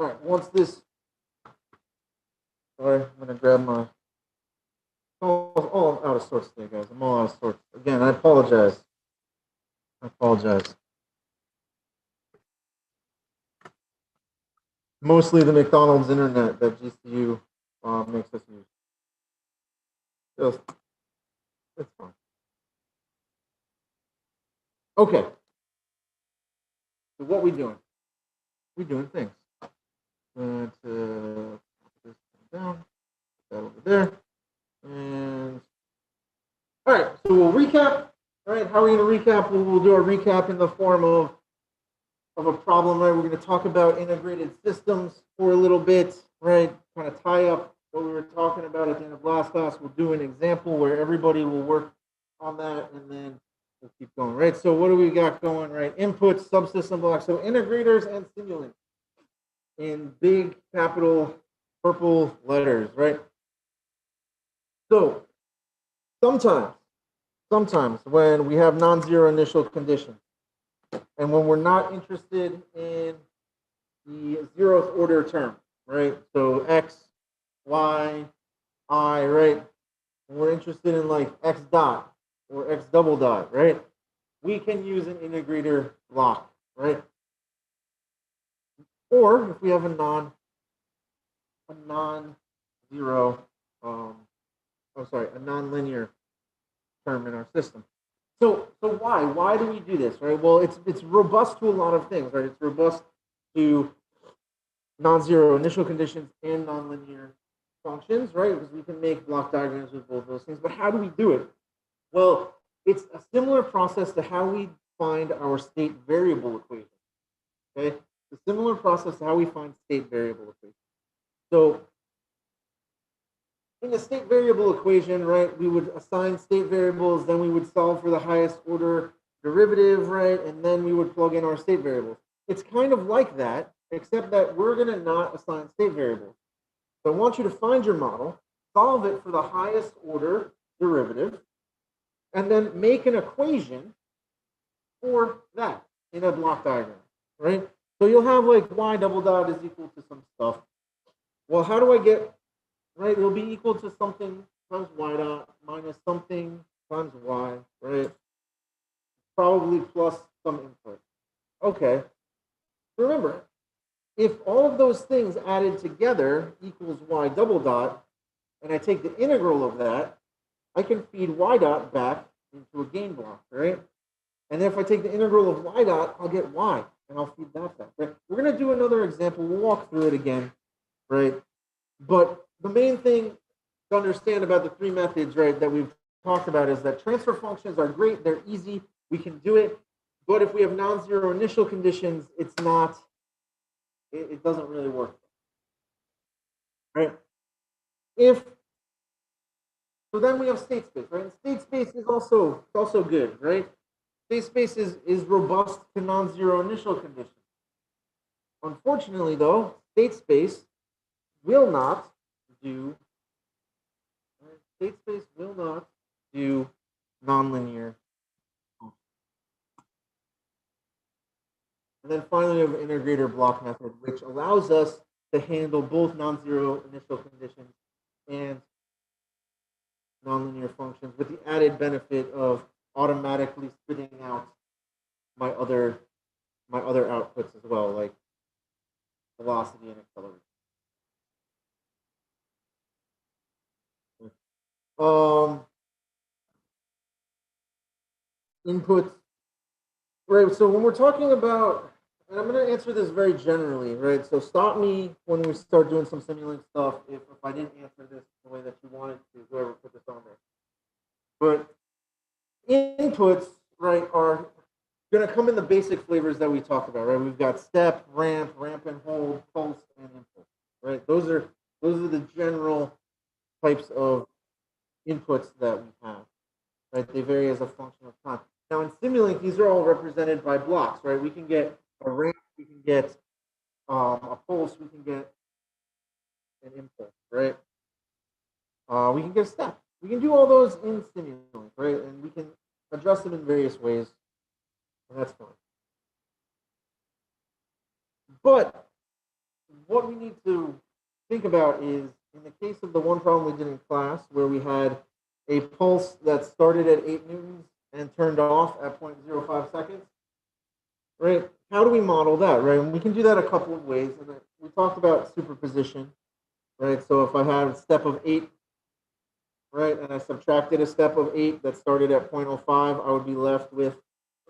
All right, once this, sorry, I'm gonna grab my, all out of sorts today, guys. I'm all out of sorts. Again, I apologize. I apologize. Mostly the McDonald's internet that GCU makes us use. Just, it's fine. Okay. So what we doing? We doing things. Going to put this down, put that over there, and all right. So we'll recap. All right. How are we going to recap? We'll do a recap in the form of a problem. Right. We're going to talk about integrated systems for a little bit. Right. Kind of tie up what we were talking about at the end of last class. We'll do an example where everybody will work on that, and then we'll keep going. Right. So what do we got going? Right. Inputs, subsystem blocks. So integrators and simulants in big capital purple letters, right? So sometimes when we have non-zero initial conditions and when we're not interested in the zeroth order term, right? So x, y, I, right? We're interested in like x dot or x double dot, right? We can use an integrator block, right? Or if we have a non-zero, a non-linear term in our system. So why? Why do we do this, right? Well, it's robust to a lot of things, right? It's robust to non-zero initial conditions and non-linear functions, right? Because we can make block diagrams with both those things. But how do we do it? Well, it's a similar process to how we find our state variable equation. Okay, a similar process to how we find state variable equation. So in the state variable equation, right, we would assign state variables, then we would solve for the highest order derivative, right, and then we would plug in our state variables. It's kind of like that, except that we're going to not assign state variables. So I want you to find your model, solve it for the highest order derivative, and then make an equation for that in a block diagram, right? So you'll have like y double dot is equal to some stuff. Well, how do I get, right? It'll be equal to something times y dot minus something times y, right? Probably plus some input. Okay. Remember, if all of those things added together equals y double dot, and I take the integral of that, I can feed y dot back into a gain block, right? And then if I take the integral of y dot, I'll get y, and I'll feed that back, right? We're going to do another example. We'll walk through it again, right? But the main thing to understand about the three methods, right, that we've talked about is that transfer functions are great. They're easy. We can do it. But if we have non-zero initial conditions, it's not, it doesn't really work, right? So then we have state space, right? And state space is also good, right? State space is robust to non-zero initial conditions. Unfortunately, though, state space will not do nonlinear. And then finally, we have an integrator block method, which allows us to handle both non-zero initial conditions and nonlinear functions with the added benefit of automatically spitting out my other outputs as well, like velocity and acceleration. Inputs, right? So when we're talking about, and I'm going to answer this very generally, right? So stop me when we start doing some Simulink stuff if I didn't answer this the way that you wanted to, whoever put this on there. But inputs, right, are going to come in the basic flavors that we talked about, right? We've got step, ramp and hold, pulse, and input, right? Those are the general types of inputs that we have, right? They vary as a function of time. Now in Simulink, these are all represented by blocks, right? We can get a ramp, we can get a pulse, we can get an input, right? We can get a step. We can do all those in Simulink, right? And we can adjust them in various ways, and that's fine. But what we need to think about is, in the case of the one problem we did in class where we had a pulse that started at 8 newtons and turned off at 0.05 seconds, right? How do we model that, right? And we can do that a couple of ways. And we talked about superposition, right? So if I have a step of 8, right, and I subtracted a step of 8 that started at 0.05, I would be left with,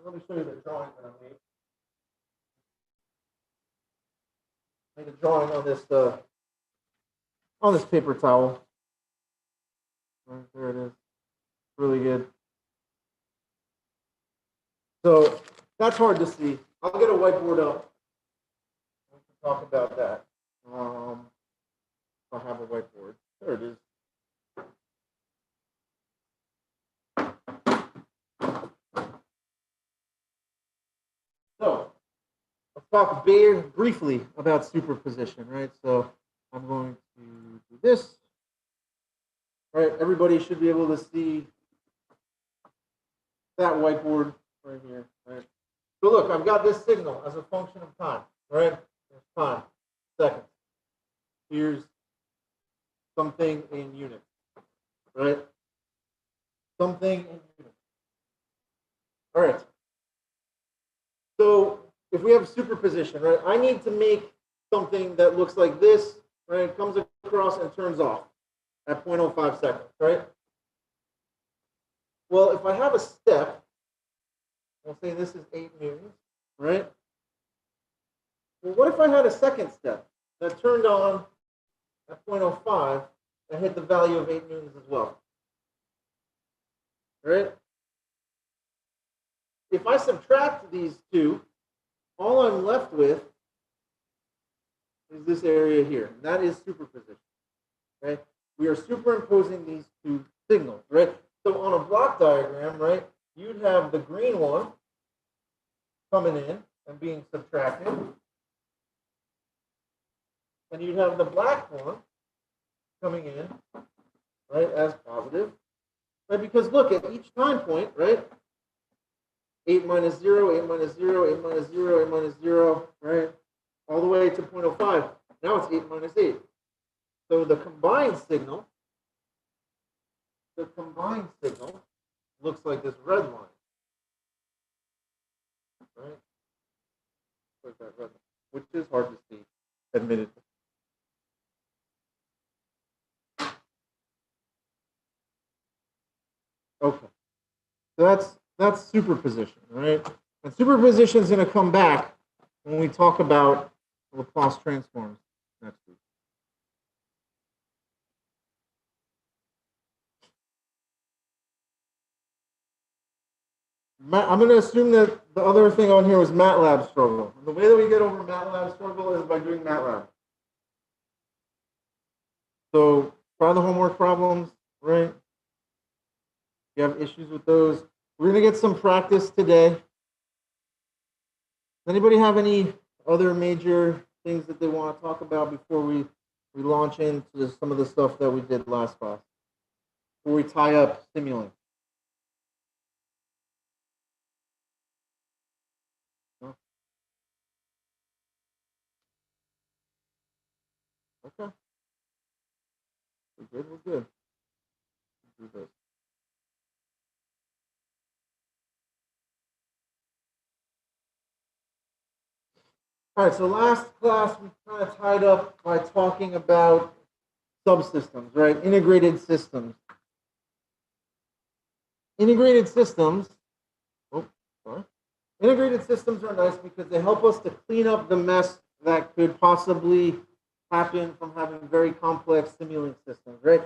let me show you the drawing that I made. Made a drawing on this paper towel. Right, there it is. Really good. So that's hard to see. I'll get a whiteboard up. We can talk about that. I have a whiteboard. There it is. So let's talk very briefly about superposition, right? So I'm going to do this. All right, everybody should be able to see that whiteboard right here, right? So look, I've got this signal as a function of time, right? It's time, seconds. Here's something in units, right? Something in units. All right. So if we have superposition, right, I need to make something that looks like this, right? It comes across and turns off at 0.05 seconds, right? Well, if I have a step, we'll say this is 8 newtons, right? Well, what if I had a second step that turned on at 0.05 and hit the value of 8 newtons as well, right? If I subtract these two, all I'm left with is this area here. And that is superposition, right? We are superimposing these two signals, right? So on a block diagram, right, you'd have the green one coming in and being subtracted. And you'd have the black one coming in, right, as positive. Right? Because look, at each time point, right, 8 minus 0, 8 minus 0, 8 minus 0, 8 minus 0, right, all the way to 0.05. Now it's 8 minus 8. So the combined signal looks like this red line, right? Like that red line, which is hard to see, admittedly. Okay, so that's superposition, right? And superposition is going to come back when we talk about Laplace transforms next week. I'm going to assume that the other thing on here was MATLAB struggle. And the way that we get over MATLAB struggle is by doing MATLAB. So try the homework problems, right? If you have issues with those, we're going to get some practice today. Does anybody have any other major things that they want to talk about before we launch into some of the stuff that we did last class? Before we tie up Simulant? No? Okay. We're good. We'll do this. All right, so last class we kind of tied up by talking about subsystems, right? Integrated systems. Integrated systems, Integrated systems are nice because they help us to clean up the mess that could possibly happen from having very complex Simulink systems, right?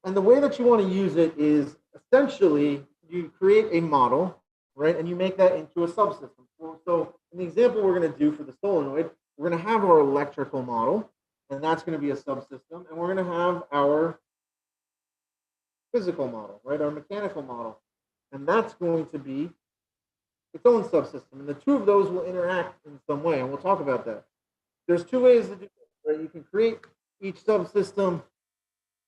And the way that you want to use it is essentially you create a model, right? And you make that into a subsystem. So in the example we're going to do for the solenoid, we're going to have our electrical model, and that's going to be a subsystem. And we're going to have our physical model, right? Our mechanical model. And that's going to be its own subsystem. And the two of those will interact in some way, and we'll talk about that. There's two ways to do it, right? You can create each subsystem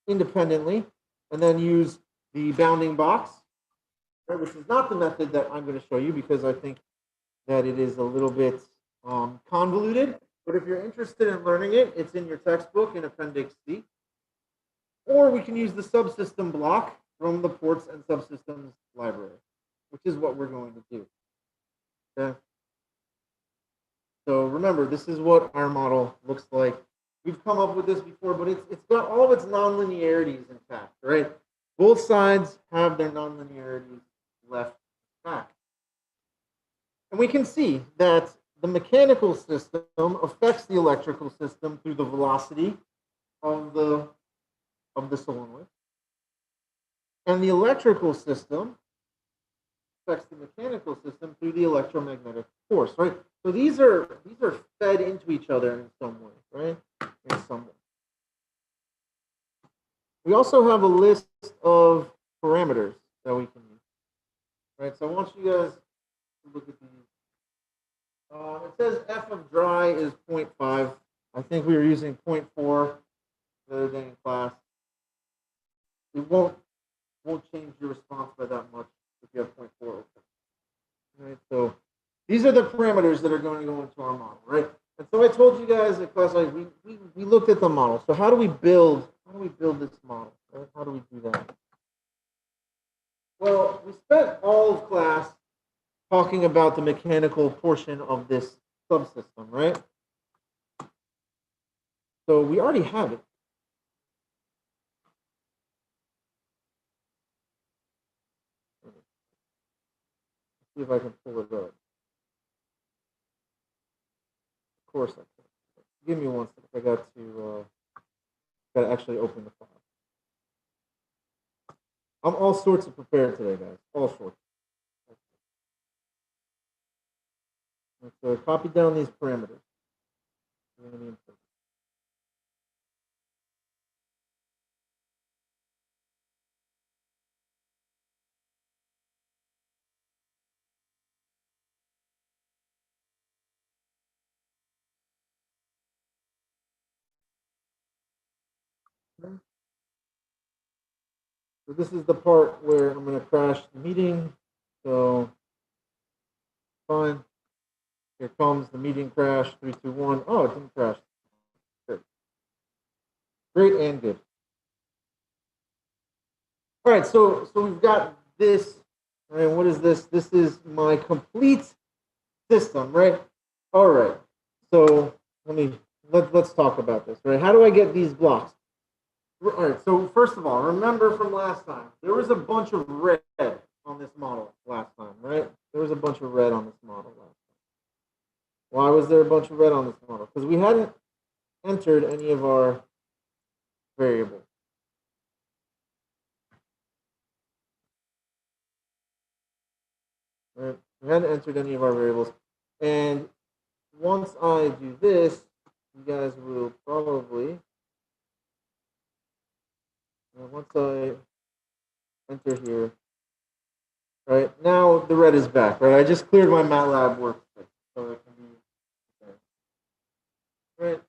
independently and then use the bounding box, right, which is not the method that I'm going to show you because I think that it is a little bit convoluted. But if you're interested in learning it, it's in your textbook in Appendix C. Or we can use the subsystem block from the ports and subsystems library, which is what we're going to do. Okay. So remember, this is what our model looks like. We've come up with this before, but it's got all of its nonlinearities intact, right? Both sides have their nonlinearities left intact. And we can see that the mechanical system affects the electrical system through the velocity of the solenoid. And the electrical system affects the mechanical system through the electromagnetic force, right? So these are fed into each other in some way, right? In some way. We also have a list of parameters that we can use, right? So I want you guys to look at these. It says F of dry is 0.5. I think we were using 0.4 the other day in class. It won't change your response by that much if you have 0.4. Right, so these are the parameters that are going to go into our model, right? And so I told you guys in class, like we looked at the model. So how do we build this model? Right? How do we do that? Well, we spent all of class talking about the mechanical portion of this subsystem, right? So we already have it. Let's see if I can pull it up. Of course I can. Give me one second. I got to actually open the file. I'm all sorts of prepared today, guys. All sorts. So copy down these parameters. So this is the part where I'm going to crash the meeting. So fine. Here comes the meeting crash. 3, 2, 1. Oh, it didn't crash. Good. Great and good. All right. So we've got this. Right. What is this? This is my complete system, right? All right. So let's talk about this. Right. How do I get these blocks? All right. So first of all, remember from last time, there was a bunch of red on this model last time, right? There was a bunch of red on this model last time. Why was there a bunch of red on this model? Because we hadn't entered any of our variables. Right? We hadn't entered any of our variables. And once I do this, you guys will probably, once I enter here, right, now the red is back, right? I just cleared my MATLAB workspace, so it can be there. Right?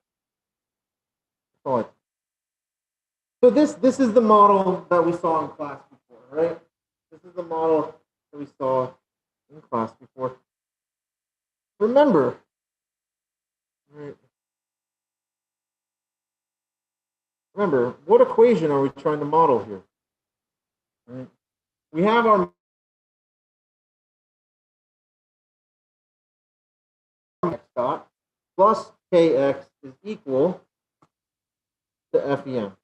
Fine. So this is the model that we saw in class before, right? This is the model that we saw in class before. Remember, right? Remember, what equation are we trying to model here? Right? We have our x dot plus kx is equal to FEM.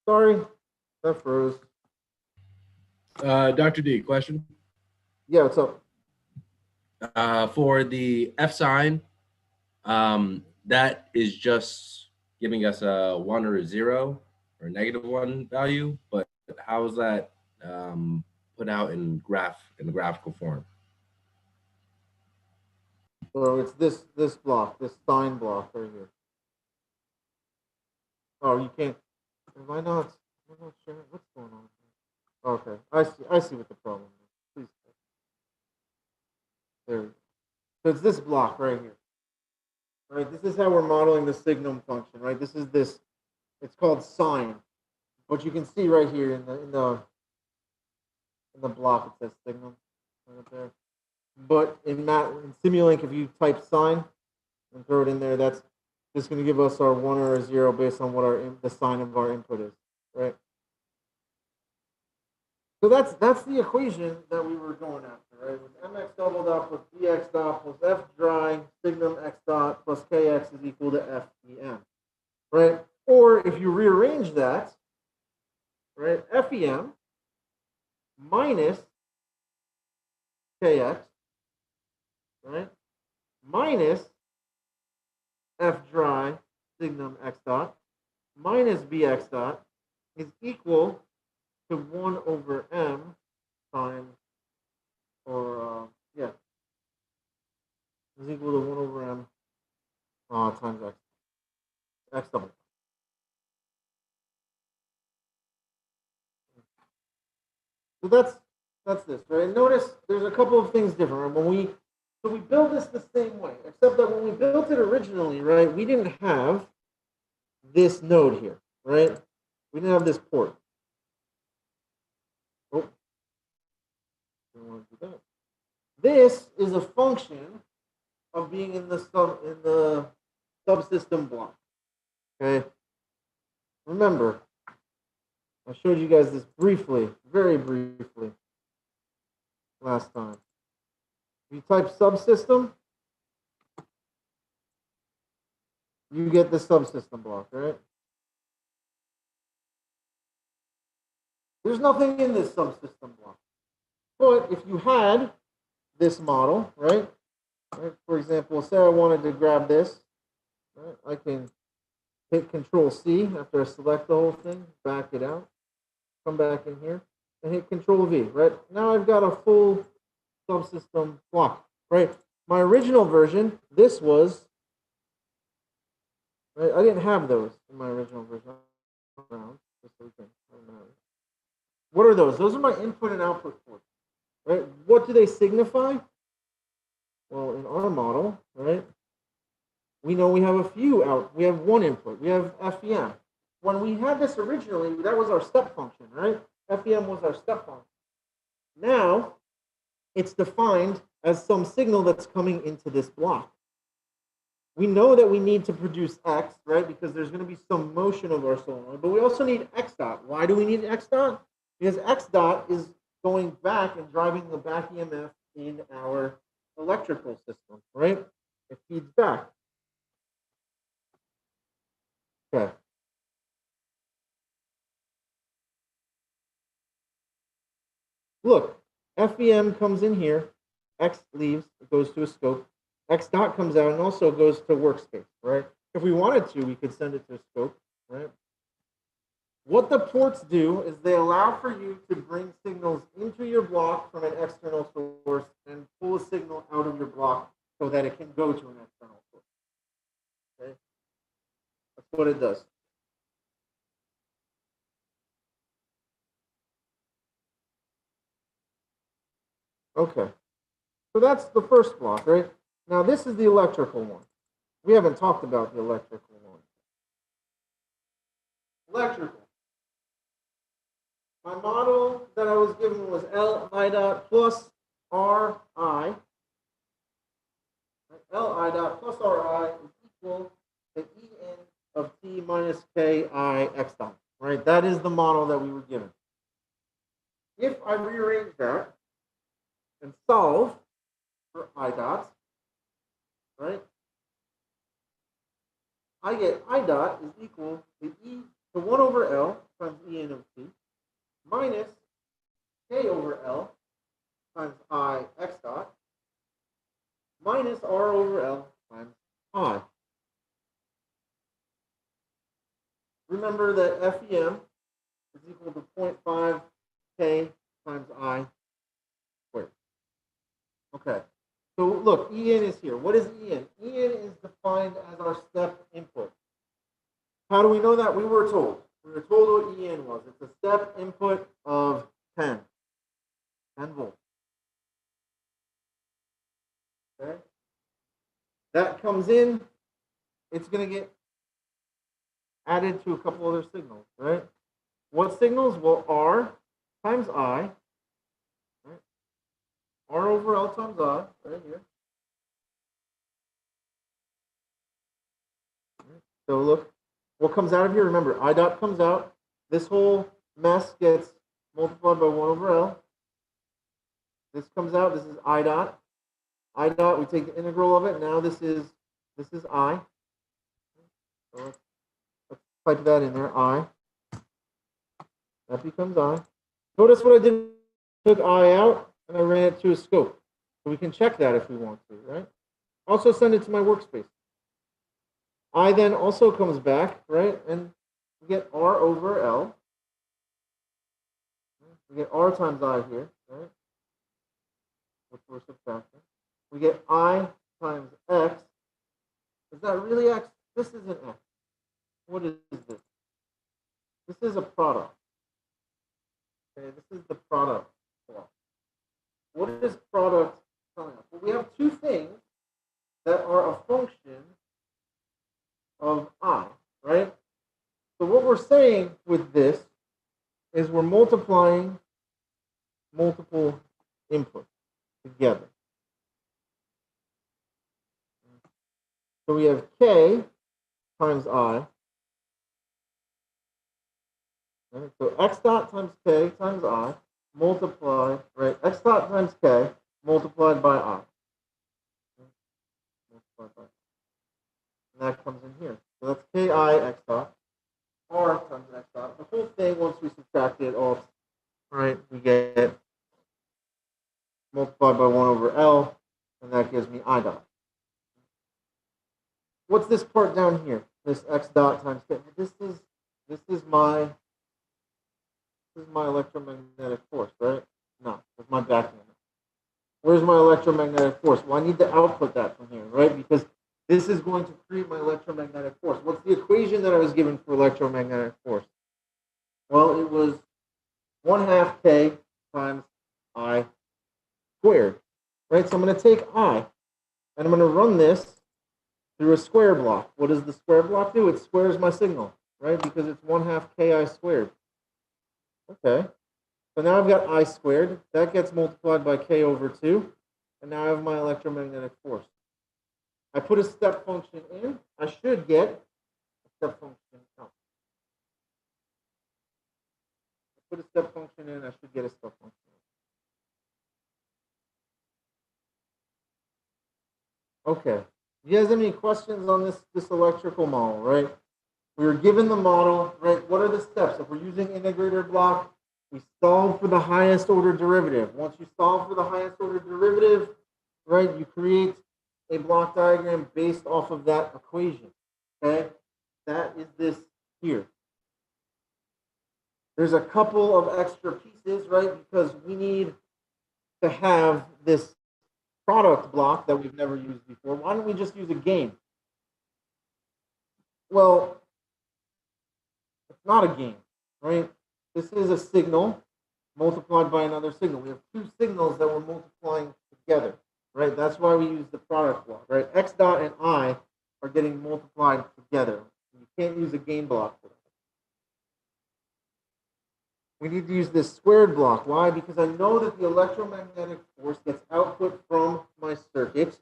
Sorry, that froze. Dr. D, question? Yeah, what's up? For the F sign, that is just giving us a 1 or a 0 or -1 value, but how is that put out in the graphical form? So it's this block, this sign block right here. Oh, you can't. Am I not? Am I not sharing? What's going on here? Okay, I see what the problem is. Please. There we go. So it's this block right here. Right? This is how we're modeling the signum function, right? This is this, it's called sine. What you can see right here in the block, it says signum right up there. But in Simulink, if you type sine and throw it in there, that's just going to give us our 1 or a 0 based on what the sign of our input is, right? So that's the equation that we were going after, right? With mx double dot plus bx dot plus f dry signum x dot plus kx is equal to FEM, right? Or if you rearrange that, right, FEM minus kx, right, minus f dry signum x dot minus bx dot is equal to 1 over m times, or is equal to 1 over m times x double. So that's this, right? Notice there's a couple of things different. So we build this the same way, except that when we built it originally, right, we didn't have this node here, right? We didn't have this port. Oh, don't want to do that. This is a function of being in the subsystem block. Okay. Remember, I showed you guys this briefly, very briefly, last time. If you type subsystem, you get the subsystem block, right? There's nothing in this subsystem block. But if you had this model, right? For example, say I wanted to grab this, right? I can hit Control C after I select the whole thing, back it out, come back in here, and hit Control V, right? Now I've got a full subsystem block, right? My original version, this was, right? I didn't have those in my original version. What are those? Those are my input and output ports, right? What do they signify? Well, in our model, right, we know we have a few out. We have one input. We have FEM. When we had this originally, that was our step function, right? FEM was our step function. Now, it's defined as some signal that's coming into this block. We know that we need to produce X, right? Because there's going to be some motion of our solenoid, but we also need X dot. Why do we need X dot? Because X dot is going back and driving the back EMF in our electrical system, right? It feeds back. Okay. Look, FEM comes in here, X leaves, it goes to a scope, X dot comes out and also goes to workspace, right? If we wanted to, we could send it to a scope, right? What the ports do is they allow for you to bring signals into your block from an external source and pull a signal out of your block so that it can go to an external source. Okay? That's what it does. Okay. So that's the first block, right? Now this is the electrical one. We haven't talked about the electrical one. Electrical. My model that I was given was Li dot plus Ri. Li dot plus Ri is equal to En of T minus Ki X dot. Right? That is the model that we were given. If I rearrange that and solve for I dot, right? I get I dot is equal to 1 over L times En of T minus K over L times I X dot minus R over L times I. Remember that FEM is equal to 0.5 K times I squared. Okay. So look, En is here. What is En? En is defined as our step input. How do we know that? We were told. We were told what EN was. It's a step input of 10 volts. Okay. That comes in, it's going to get added to a couple other signals, right? What signals? Well, R times I, right? R over L times I, right here. So look, what comes out of here? Remember, I dot comes out. This whole mess gets multiplied by 1 over L. This comes out. This is I dot. I dot, we take the integral of it. Now this is I. So let's type that in there, I. That becomes I. Notice what I did, took I out and I ran it to a scope. So we can check that if we want to, right? Also send it to my workspace. I then also comes back, right? And we get R over L. We get R times I here, right? Which we're subtracting. We get I times X. Is that really X? This isn't X. What is this? This is a product. Okay, this is the product block. What is product telling us? Well, we have two things that are a function of I, right? So what we're saying with this is we're multiplying multiple inputs together. So we have K times I. Right? So X dot times K times I multiplied, right? X dot times K multiplied by I. And that comes in here. So that's Ki X dot. R times X dot. The whole thing, once we subtract it off, right, we get multiplied by 1 over L, and that gives me I dot. What's this part down here? This X dot times K. This is my electromagnetic force, right? No, it's my backing. Where's my electromagnetic force? Well, I need to output that from here, right? Because this is going to create my electromagnetic force. What's the equation that I was given for electromagnetic force? Well, it was 1/2 K times I squared, right? So I'm going to take I, and I'm going to run this through a square block. What does the square block do? It squares my signal, right? Because it's 1/2 Ki squared. Okay. So now I've got I squared. That gets multiplied by K over 2. And now I have my electromagnetic force. I put a step function in. I should get a step function out. I put a step function in. I should get a step function out. Okay. Do you guys have any questions on this electrical model, right? We were given the model, right? What are the steps? If we're using integrator block, we solve for the highest order derivative. Once you solve for the highest order derivative, right, you create a block diagram based off of that equation, okay? That is this here. There's a couple of extra pieces, right, because we need to have this product block that we've never used before. Why don't we just use a game? Well, it's not a game, right? This is a signal multiplied by another signal. We have two signals that we're multiplying together, right? That's why we use the product block, right? X dot and I are getting multiplied together. You can't use a game block for that. We need to use this squared block. Why? Because I know that the electromagnetic force gets output from my circuit,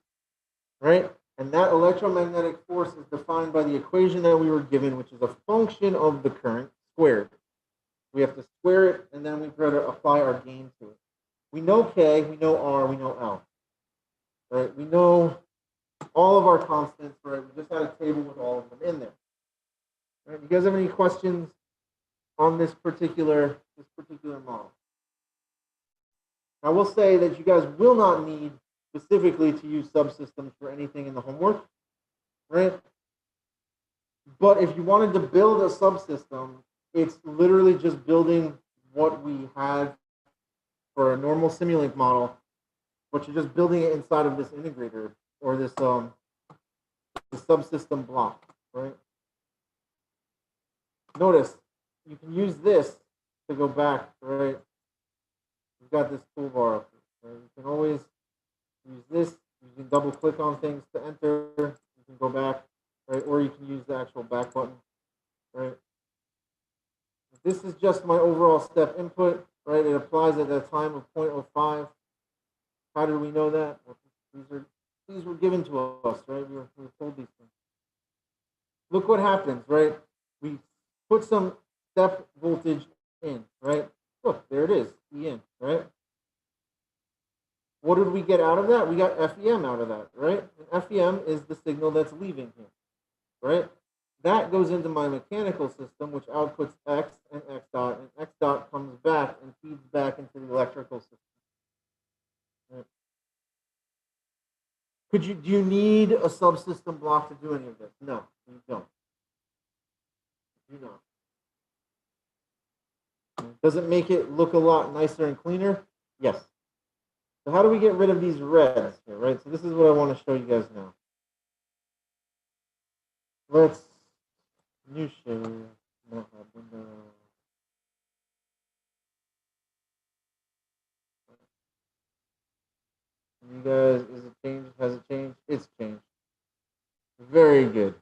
right? And that electromagnetic force is defined by the equation that we were given, which is a function of the current squared. We have to square it, and then we try to apply our gain to it. We know K, we know R, we know L. Right? We know all of our constants, right? We just had a table with all of them in there. Right? You guys have any questions on this particular model? I will say that you guys will not need specifically to use subsystems for anything in the homework, right? But if you wanted to build a subsystem, it's literally just building what we had for a normal Simulink model, but you're just building it inside of this integrator or this subsystem block, right? Notice you can use this to go back, right? You've got this toolbar up here, right? You can always use this. You can double click on things to enter. You can go back, right? Or you can use the actual back button, right? This is just my overall step input, right? It applies at a time of 0.05. How did we know that? Well, these were given to us, right? We were told these things. Look what happens, right? We put some step voltage in, right? Look, there it is, E in, right? What did we get out of that? We got FEM out of that, right? And FEM is the signal that's leaving here, right? That goes into my mechanical system, which outputs X and X dot, and X dot comes back and feeds back into the electrical system. Right? Do you need a subsystem block to do any of this? No, you don't. You don't. Does it make it look a lot nicer and cleaner? Yes. So how do we get rid of these reds here, right? So this is what I want to show you guys now. Let's new share. You guys, is it changed? Has it changed? It's changed. Very good.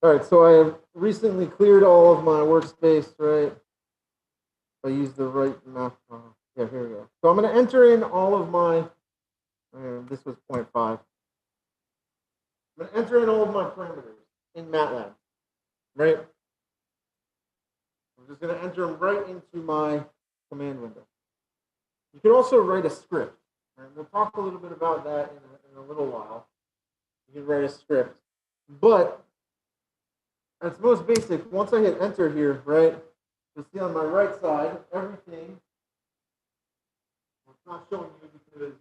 All right, so I have recently cleared all of my workspace, right? I used the right map. Yeah, here we go. So I'm going to enter in all of my, this was 0.5. I'm going to enter in all of my parameters in MATLAB, right? I'm just going to enter them right into my command window. You can also write a script. Right? We'll talk a little bit about that in a little while. You can write a script. But at its most basic, once I hit enter here, right, you'll see on my right side, everything. It's not showing you because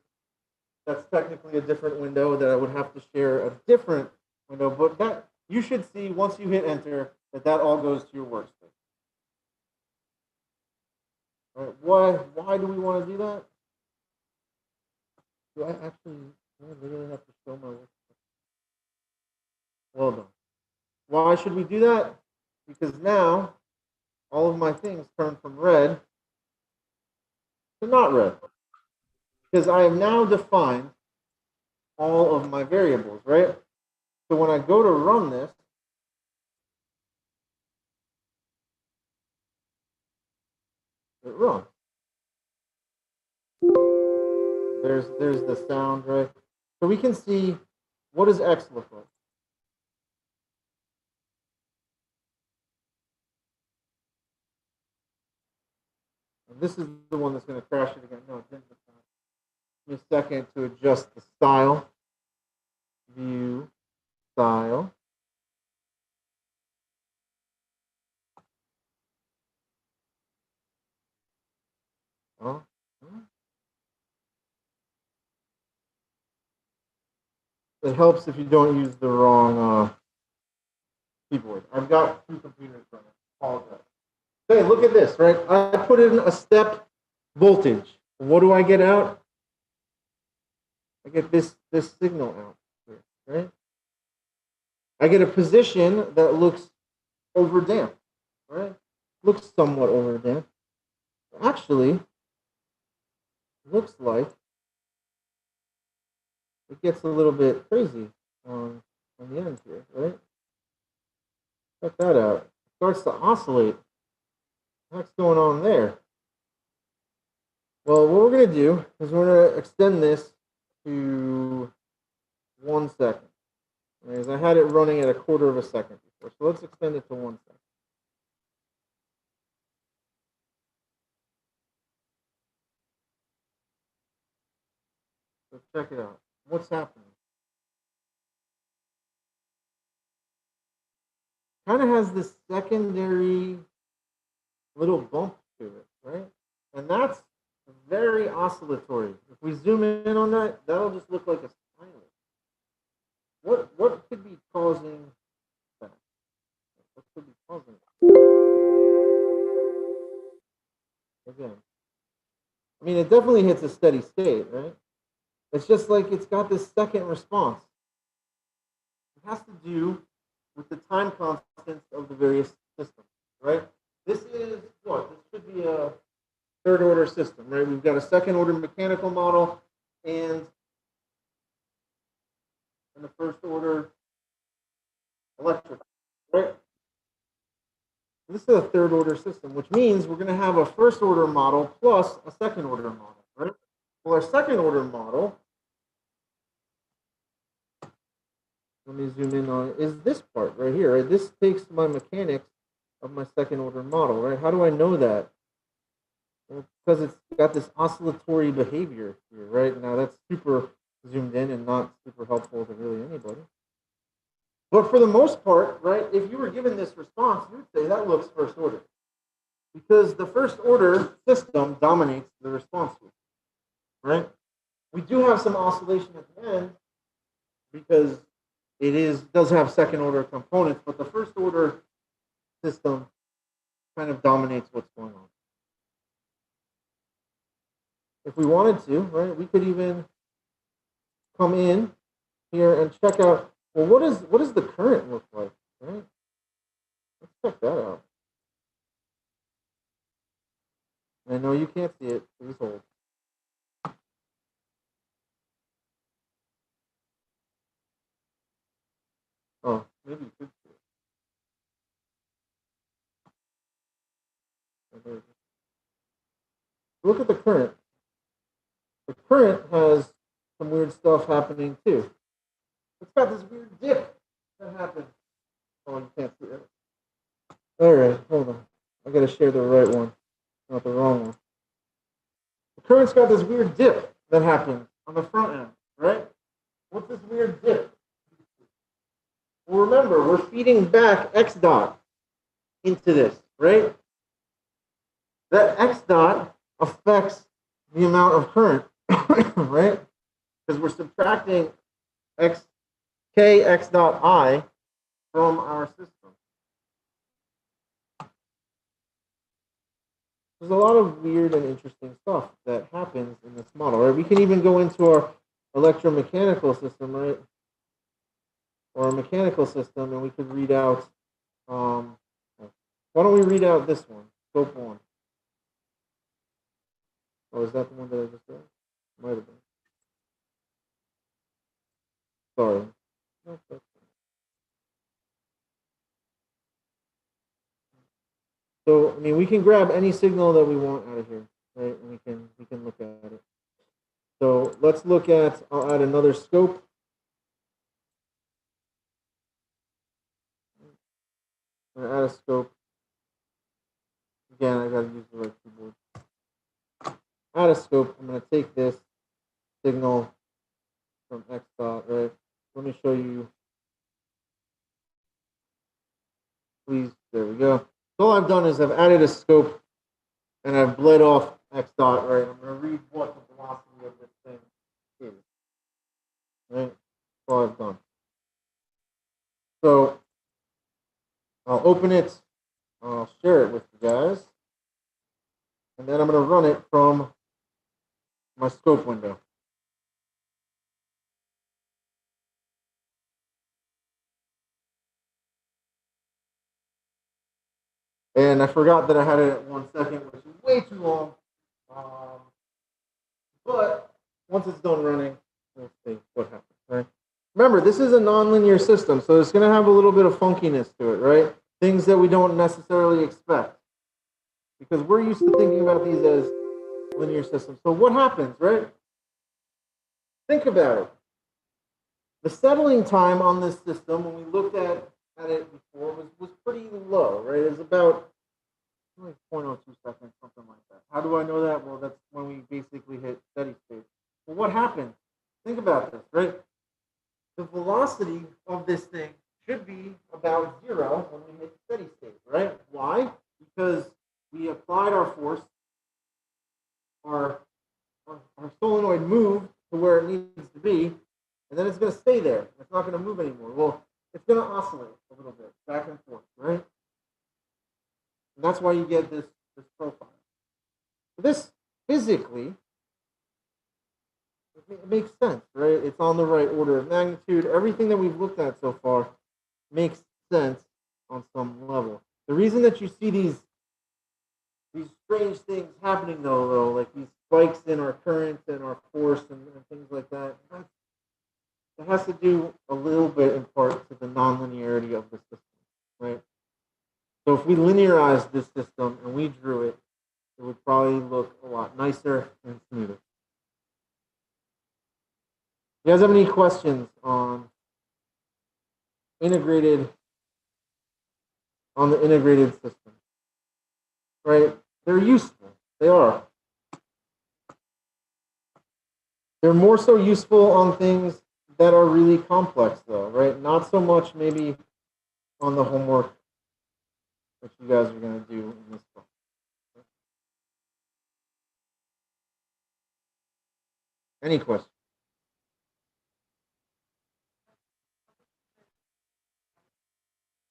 that's technically a different window that I would have to share a different window. But that you should see once you hit enter that all goes to your workspace. Right? Why do we want to do that? Do I actually literally have to show my workspace? Well done. Why should we do that? Because now all of my things turn from red to not red. Because I have now defined all of my variables, right? So when I go to run this, it runs. There's the sound, right? So we can see, what does X look like? And this is the one that's going to crash it again. No, it didn't. Give me a second to adjust the style. View, style. Oh. It helps if you don't use the wrong keyboard. I've got two computers running. Apologize. Hey, look at this, right? I put in a step voltage. What do I get out? I get this signal out here, right? I get a position that looks overdamped, right? Looks somewhat overdamped. Actually, looks like it gets a little bit crazy on the end here, right? Check that out. It starts to oscillate. What's going on there? Well, what we're going to do is we're going to extend this to 1 second. Because I had it running at a quarter of a second before. So let's extend it to 1 second. So check it out. What's happening? Kind of has this secondary little bump to it, right? And that's very oscillatory. If we zoom in on that, that'll just look like a spiral. What could be causing that? What could be causing it? Again, I mean, it definitely hits a steady state, right? It's just like it's got this second response. has to do with the time constants of the various systems, right? This is what? This should be a third order system, right? We've got a second order mechanical model and a first order electric, right? This is a third order system, which means we're going to have a first order model plus a second order model, right? Well, our second order model, let me zoom in on it, is this part right here, right? This takes my mechanics of my second order model, right? How do I know that? Well, because it's got this oscillatory behavior here, right? Now that's super zoomed in and not super helpful to really anybody. But for the most part, right, if you were given this response, you would say that looks first order. Because the first order system dominates the response loop, right? We do have some oscillation at the end because does have second order components, but the first order system kind of dominates what's going on. If we wanted to, right, we could even come in here and check out, well, what does the current look like, right? Let's check that out. I know you can't see it, please hold. Oh, maybe you could see it. Look at the current. The current has some weird stuff happening too. It's got this weird dip that happens. Oh, you can't see it. All right, hold on. I got to share the right one, not the wrong one. The current's got this weird dip that happens on the front end, right? What's this weird dip? Well, remember, we're feeding back X dot into this, right? That X dot affects the amount of current, right? Because we're subtracting X dot I from our system. There's a lot of weird and interesting stuff that happens in this model, right? We can even go into our electromechanical system, right? Or a mechanical system, and we could read out, why don't we read out this one, scope 1. Oh, is that the one that I just read? Might have been. Sorry. So, I mean, we can grab any signal that we want out of here, right? And we can look at it. So let's look at, I'll add another scope. I'm going to add a scope. Again, I got to use the right keyboard. Add a scope. I'm going to take this signal from X dot, right? Let me show you. Please, there we go. So all I've done is I've added a scope and I've bled off X dot, right? I'm going to read what the velocity of this thing is, right? That's all I've done. So I'll open it, I'll share it with you guys, and then I'm going to run it from my scope window. And I forgot that I had it at 1 second, which is way too long. But once it's done running, we'll see what happens, right? Remember, this is a nonlinear system, so it's going to have a little bit of funkiness to it, right? Things that we don't necessarily expect. Because we're used to thinking about these as linear systems. So what happens, right? Think about it. The settling time on this system, when we looked at it before, was pretty low, right? It was about like 0.02 seconds, something like that. How do I know that? Well, that's when we basically hit steady state. Well, what happened? Think about this, right? The velocity of this thing should be about 0 when we hit steady state, right? Why? Because we applied our force, our solenoid moved to where it needs to be, and then it's going to stay there. It's not going to move anymore. Well, it's going to oscillate a little bit, back and forth, right? And that's why you get this profile. This physically, it makes sense, right? It's on the right order of magnitude. Everything that we've looked at so far makes sense on some level. The reason that you see these strange things happening though, like these spikes in our current and our force and things like that, it has to do a little bit in part to the nonlinearity of the system, right? So if we linearized this system and we drew it, it would probably look a lot nicer and smoother. You guys have any questions on integrated on the integrated system? Right? They're useful. They are. They're more so useful on things that are really complex, though, right? Not so much maybe on the homework that you guys are going to do in this class. Any questions?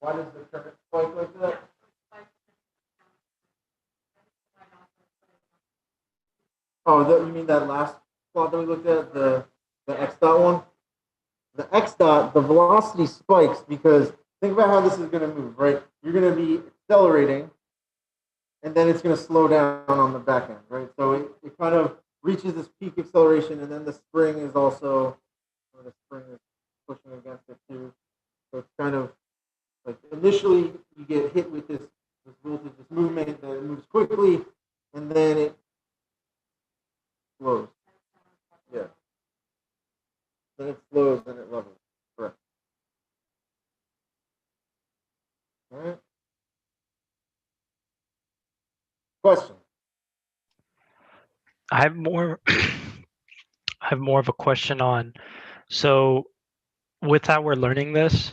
Why does the current spike like that? Oh, you mean that last plot that we looked at, the x dot one? The x dot, the velocity spikes because think about how this is going to move, right? You're going to be accelerating, and then it's going to slow down on the back end, right? So it kind of reaches this peak acceleration, and then the spring is also, the spring is pushing against it too. So it's kind of like initially you get hit with this voltage, this movement that moves quickly, and then it slows. Yeah. Then it slows and it levels. Correct. All right. Question. I have more I have more of a question on, so with how we're learning this,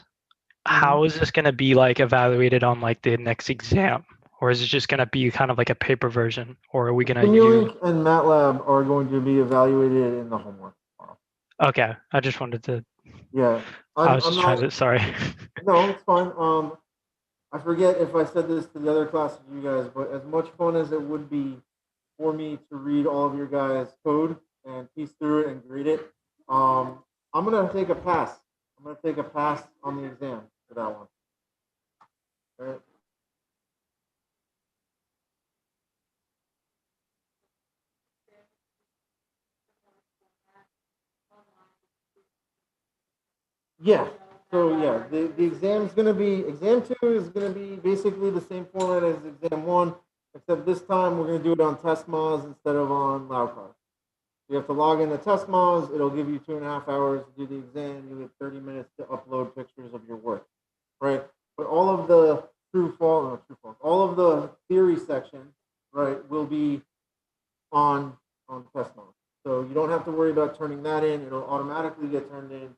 how is this going to be like evaluated on like the next exam? Or is it just going to be kind of like a paper version? Or are we going to use... Simulink and MATLAB are going to be evaluated in the homework tomorrow. Okay, I just wanted to... Yeah. I was just trying to... Sorry. No, it's fine. I forget if I said this to the other class of you guys, but as much fun as it would be for me to read all of your guys' code and piece through it and grade it, I'm gonna take a pass. I'm gonna take a pass on the exam for that one. All right. Yeah. So yeah, the exam's gonna be exam 2 is gonna be basically the same format as exam 1, except this time we're gonna do it on test mods instead of on Loudcard. You have to log into test mods. It'll give you 2.5 hours to do the exam. You have 30 minutes to upload pictures of your work, right? But all of the all of the theory section, right, will be on test mode. So you don't have to worry about turning that in. It'll automatically get turned in.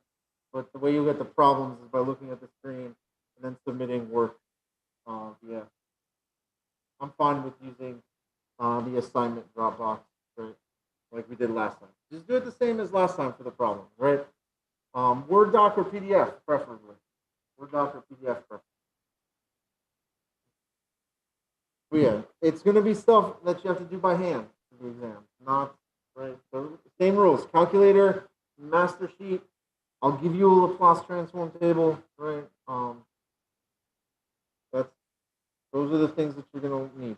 But the way you get the problems is by looking at the screen and then submitting work. Yeah, I'm fine with using the assignment Dropbox, right, like we did last time. Just do it the same as last time for the problem, right? Word doc or PDF, preferably. Word doc or PDF, preferably. But yeah, it's going to be stuff that you have to do by hand for the exam, not, right? So same rules, calculator, master sheet. I'll give you a Laplace transform table, right? Those are the things that you're going to need.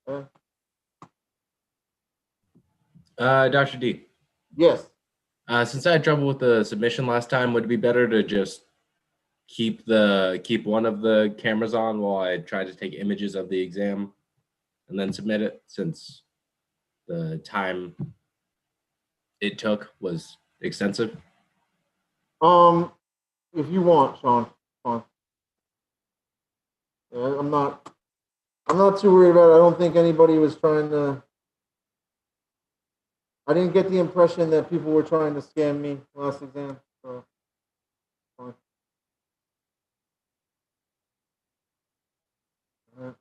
Okay? Dr. D. Yes. Since I had trouble with the submission last time, would it be better to just keep one of the cameras on while I try to take images of the exam and then submit it, since the time it took was extensive? If you want, Sean, fine. Yeah, I'm not too worried about it. I don't think anybody was trying to. I didn't get the impression that people were trying to scam me last exam. So, fine. Right.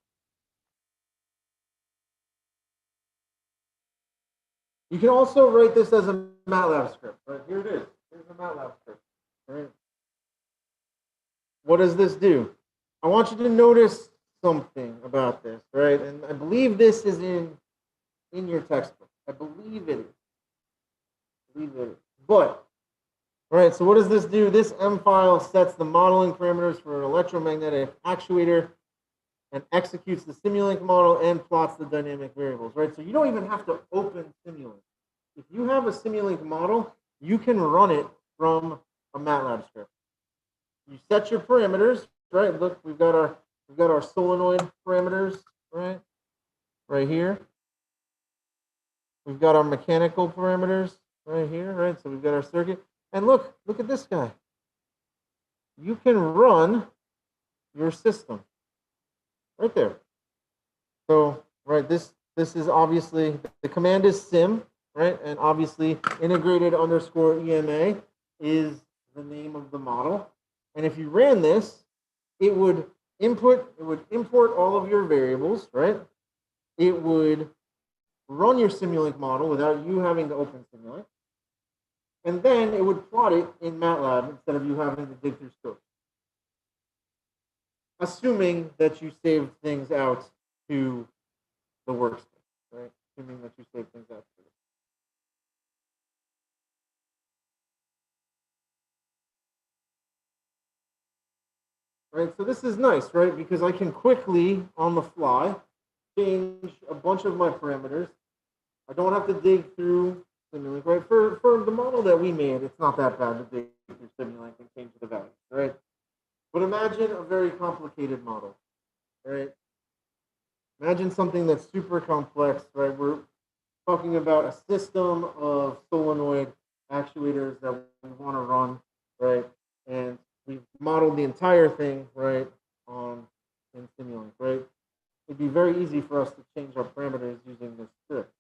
You can also write this as a MATLAB script. Right, here it is. Here's the MATLAB script. Right. What does this do? I want you to notice something about this, right? And I believe this is in your textbook. I believe it is. leave it. But, all right, so what does this do? This M file sets the modeling parameters for an electromagnetic actuator and executes the Simulink model and plots the dynamic variables, right? So you don't even have to open Simulink. If you have a Simulink model, you can run it from a MATLAB script. You set your parameters, right? Look, we've got our solenoid parameters, right? Right here. We've got our mechanical parameters right here, right? So we've got our circuit. And look at this guy. You can run your system right there. So, right, this is obviously, the command is sim, right? And obviously integrated underscore EMA is the name of the model. And if you ran this, it would import all of your variables, right? It would run your Simulink model without you having to open Simulink. And then it would plot it in MATLAB instead of you having to dig through scopes. Assuming that you saved things out to the workspace, right? Assuming that you saved things out to right? So this is nice, right? Because I can quickly, on the fly, change a bunch of my parameters. I don't have to dig through Simulink, right? For the model that we made, it's not that bad to dig through Simulink and change the values, right? But imagine a very complicated model, right? Imagine something that's super complex, right? We're talking about a system of solenoid actuators that we want to run, right? And we've modeled the entire thing, right, in Simulink, right? It'd be very easy for us to change our parameters using this script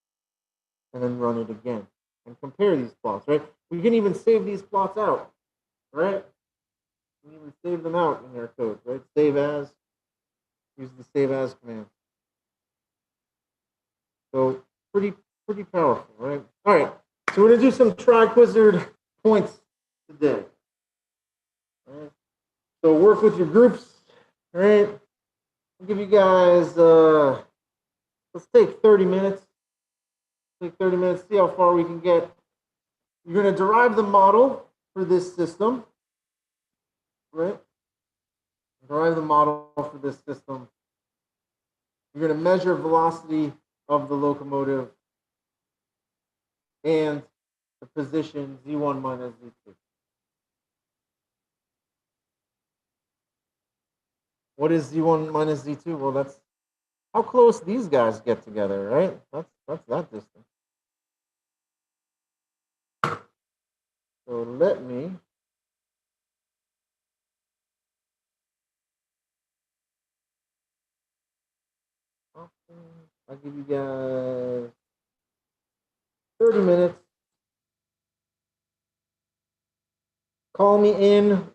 and then run it again and compare these plots, right? We can even save these plots out, right? We can even save them out in our code, right? Save as, use the save as command. So pretty powerful, right? All right, so we're gonna do some tri-quizzard points today. All right. So work with your groups, all right? I'll give you guys, let's take 30 minutes. Take 30 minutes, see how far we can get. You're gonna derive the model for this system, right? Derive the model for this system. You're gonna measure velocity of the locomotive and the position Z1 minus Z2. What is Z1 minus Z2? Well, that's how close these guys get together, right? That's that distance. So let me I'll give you guys 30 minutes. Call me in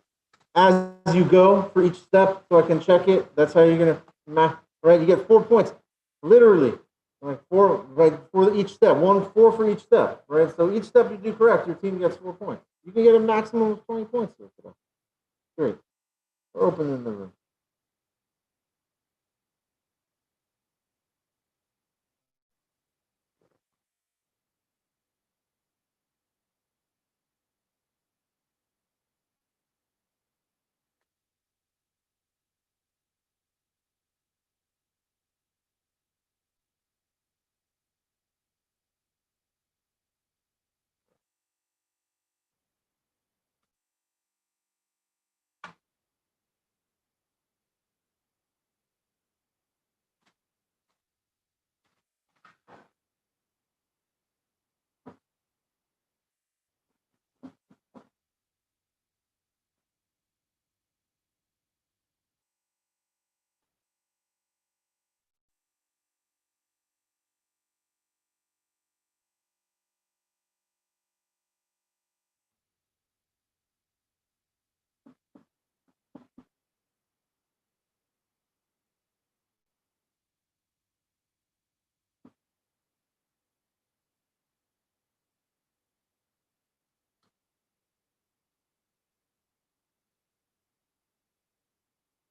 as you go for each step so I can check it. That's how you're gonna map, right? You get 4 points, literally, like 4 right for each step. 4 for each step, right? So each step you do correct, your team gets 4 points. You can get a maximum of 20 points here today. Great. We're opening the room.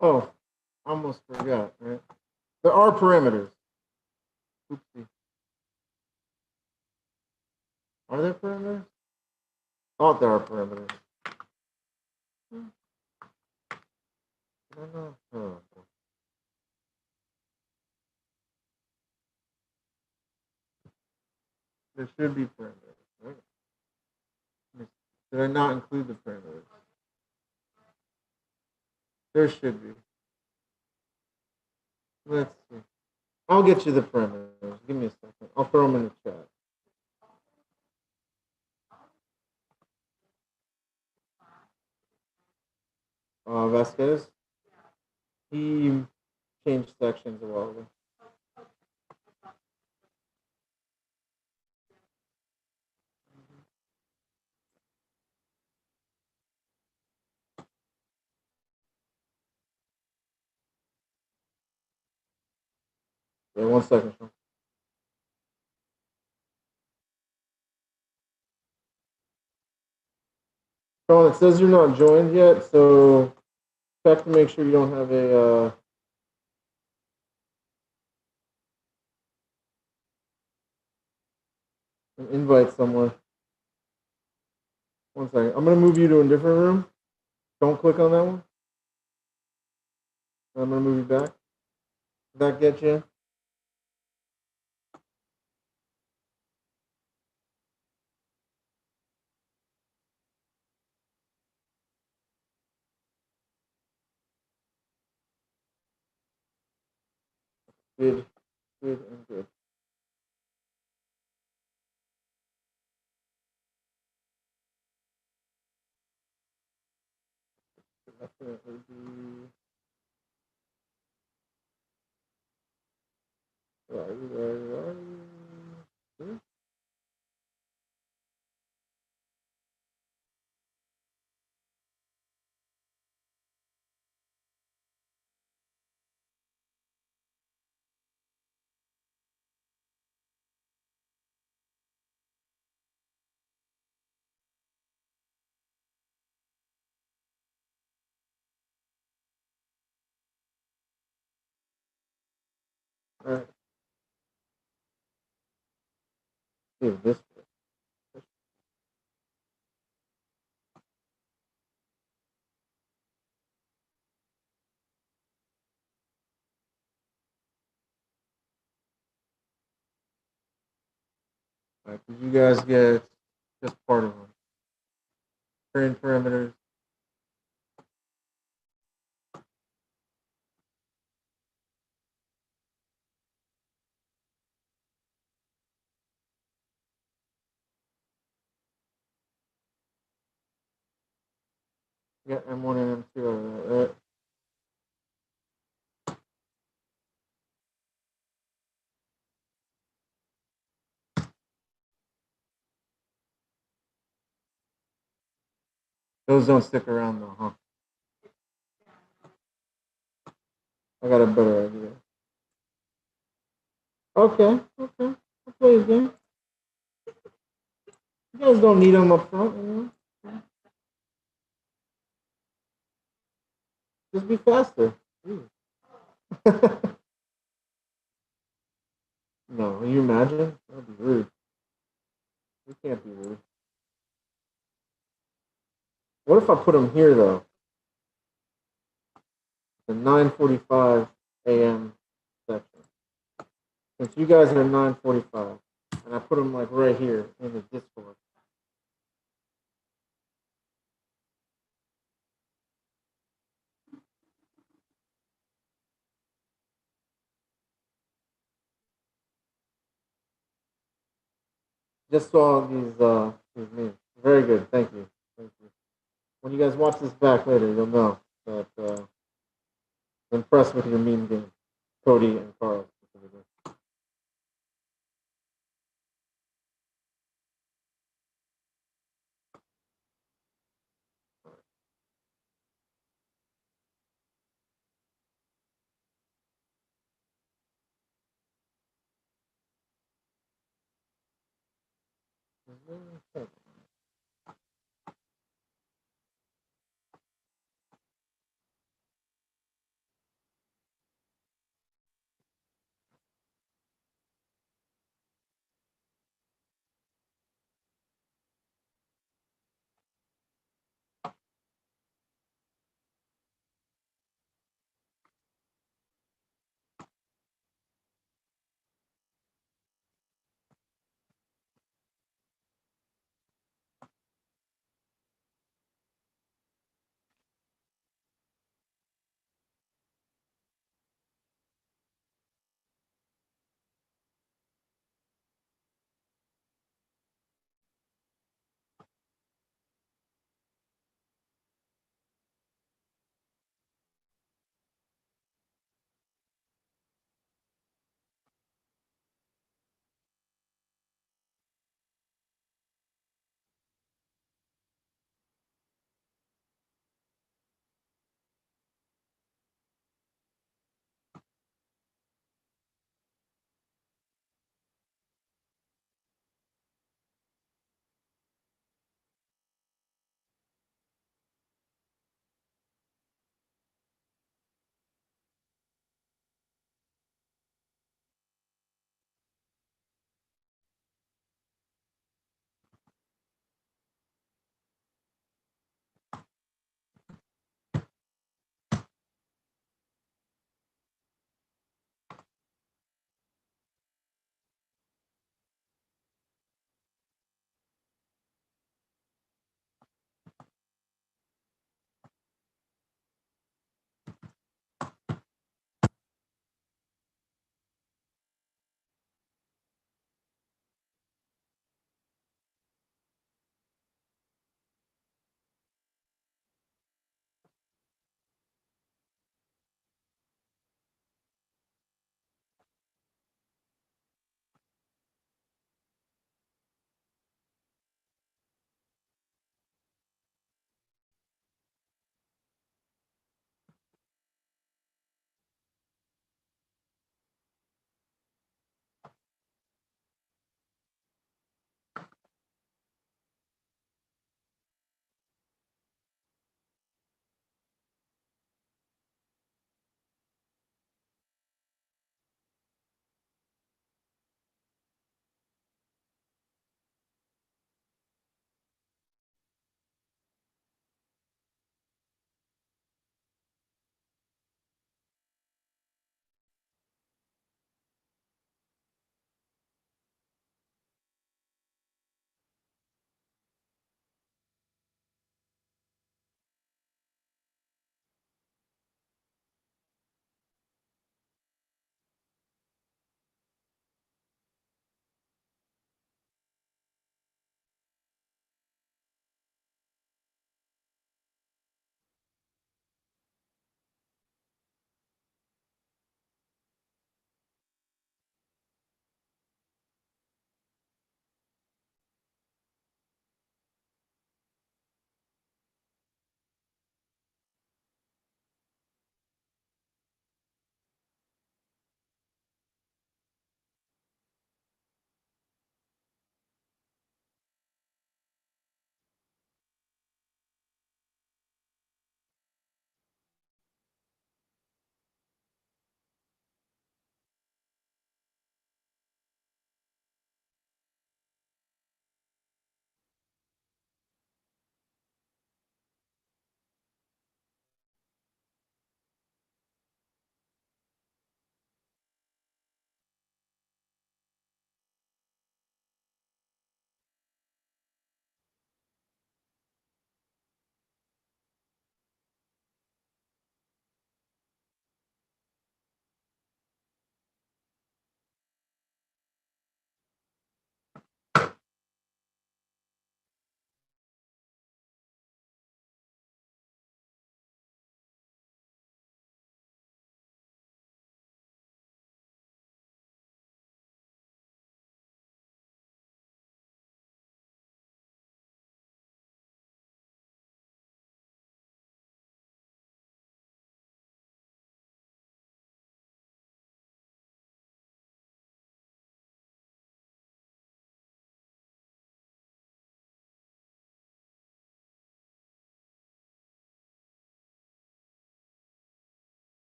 Oh, I almost forgot, right? There are parameters. Oopsie. Are there parameters? Oh, there are parameters. Oh. There should be parameters, right? Did I not include the parameters? There should be. Let's see. I'll get you the parameters. Give me a second. I'll throw them in the chat. Vasquez, he changed sections a while ago. Yeah, 1 second. Sean. Sean, it says you're not joined yet, so check to make sure you don't have an invite somewhere. 1 second. I'm gonna move you to a different room. Don't click on that one. I'm gonna move you back. Did that get you? Good, good, and good. Definitely be. Right. Hmm? All right. See if this. All right. Did you guys get just part of them? Train parameters. Get M1 and M2 out of that, right? Those don't stick around though, huh? I got a better idea. Okay. I'll play a game. You guys don't need them up front, you know? Just be faster. No, can you imagine? That'd be rude. You can't be rude. What if I put them here though? The 9:45 a.m. section. Since you guys are 9:45, and I put them like right here in the Discord. Just saw these memes. Very good. Thank you. Thank you. When you guys watch this back later, you'll know that I'm impressed with your meme game, Cody and Carl.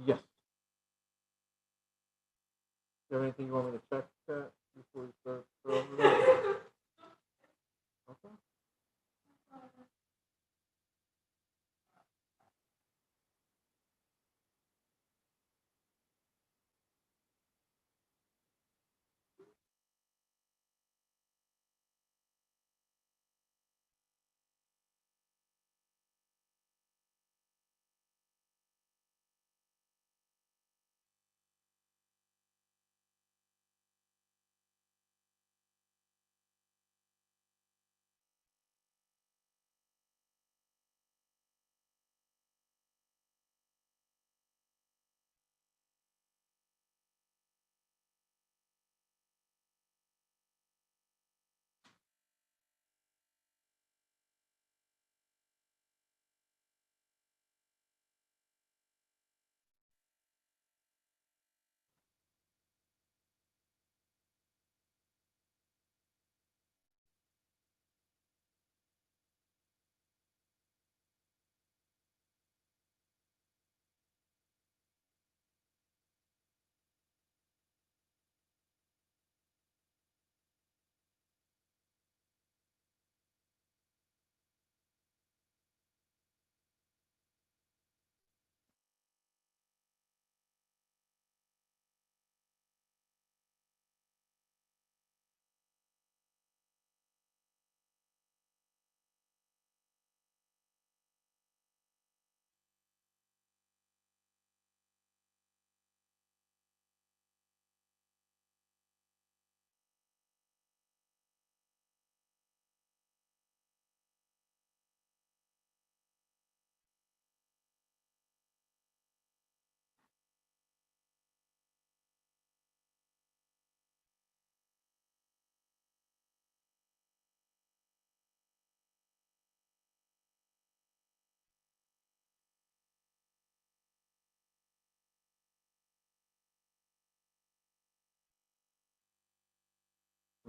Yes. Do you have anything you want me to check that before we start? Okay.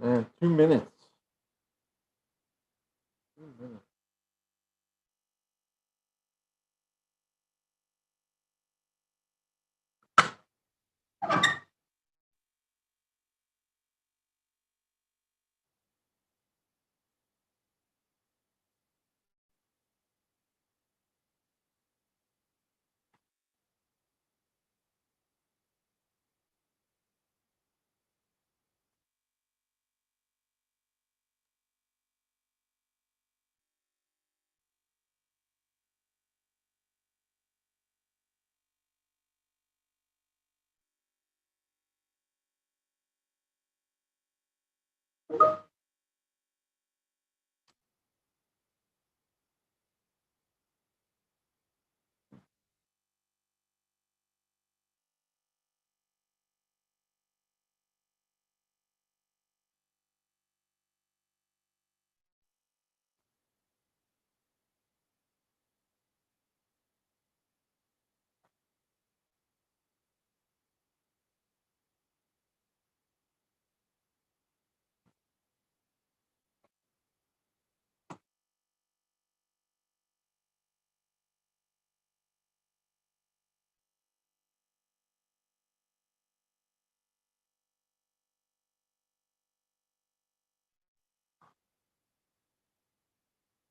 Man, 2 minutes. 2 minutes.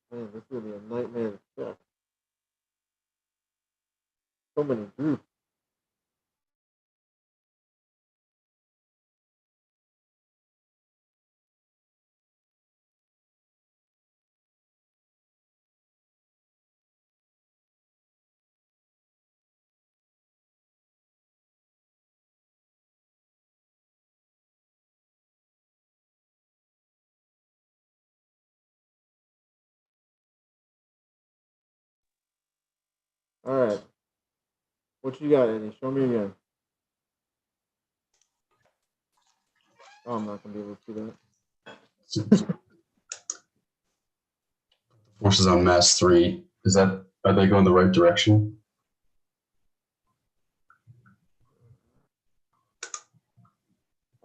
Man, this is gonna be a nightmare to check. So many groups. All right. What you got, Eddie? Show me again. Oh, I'm not gonna be able to see that. Forces on mass 3. Are they going the right direction?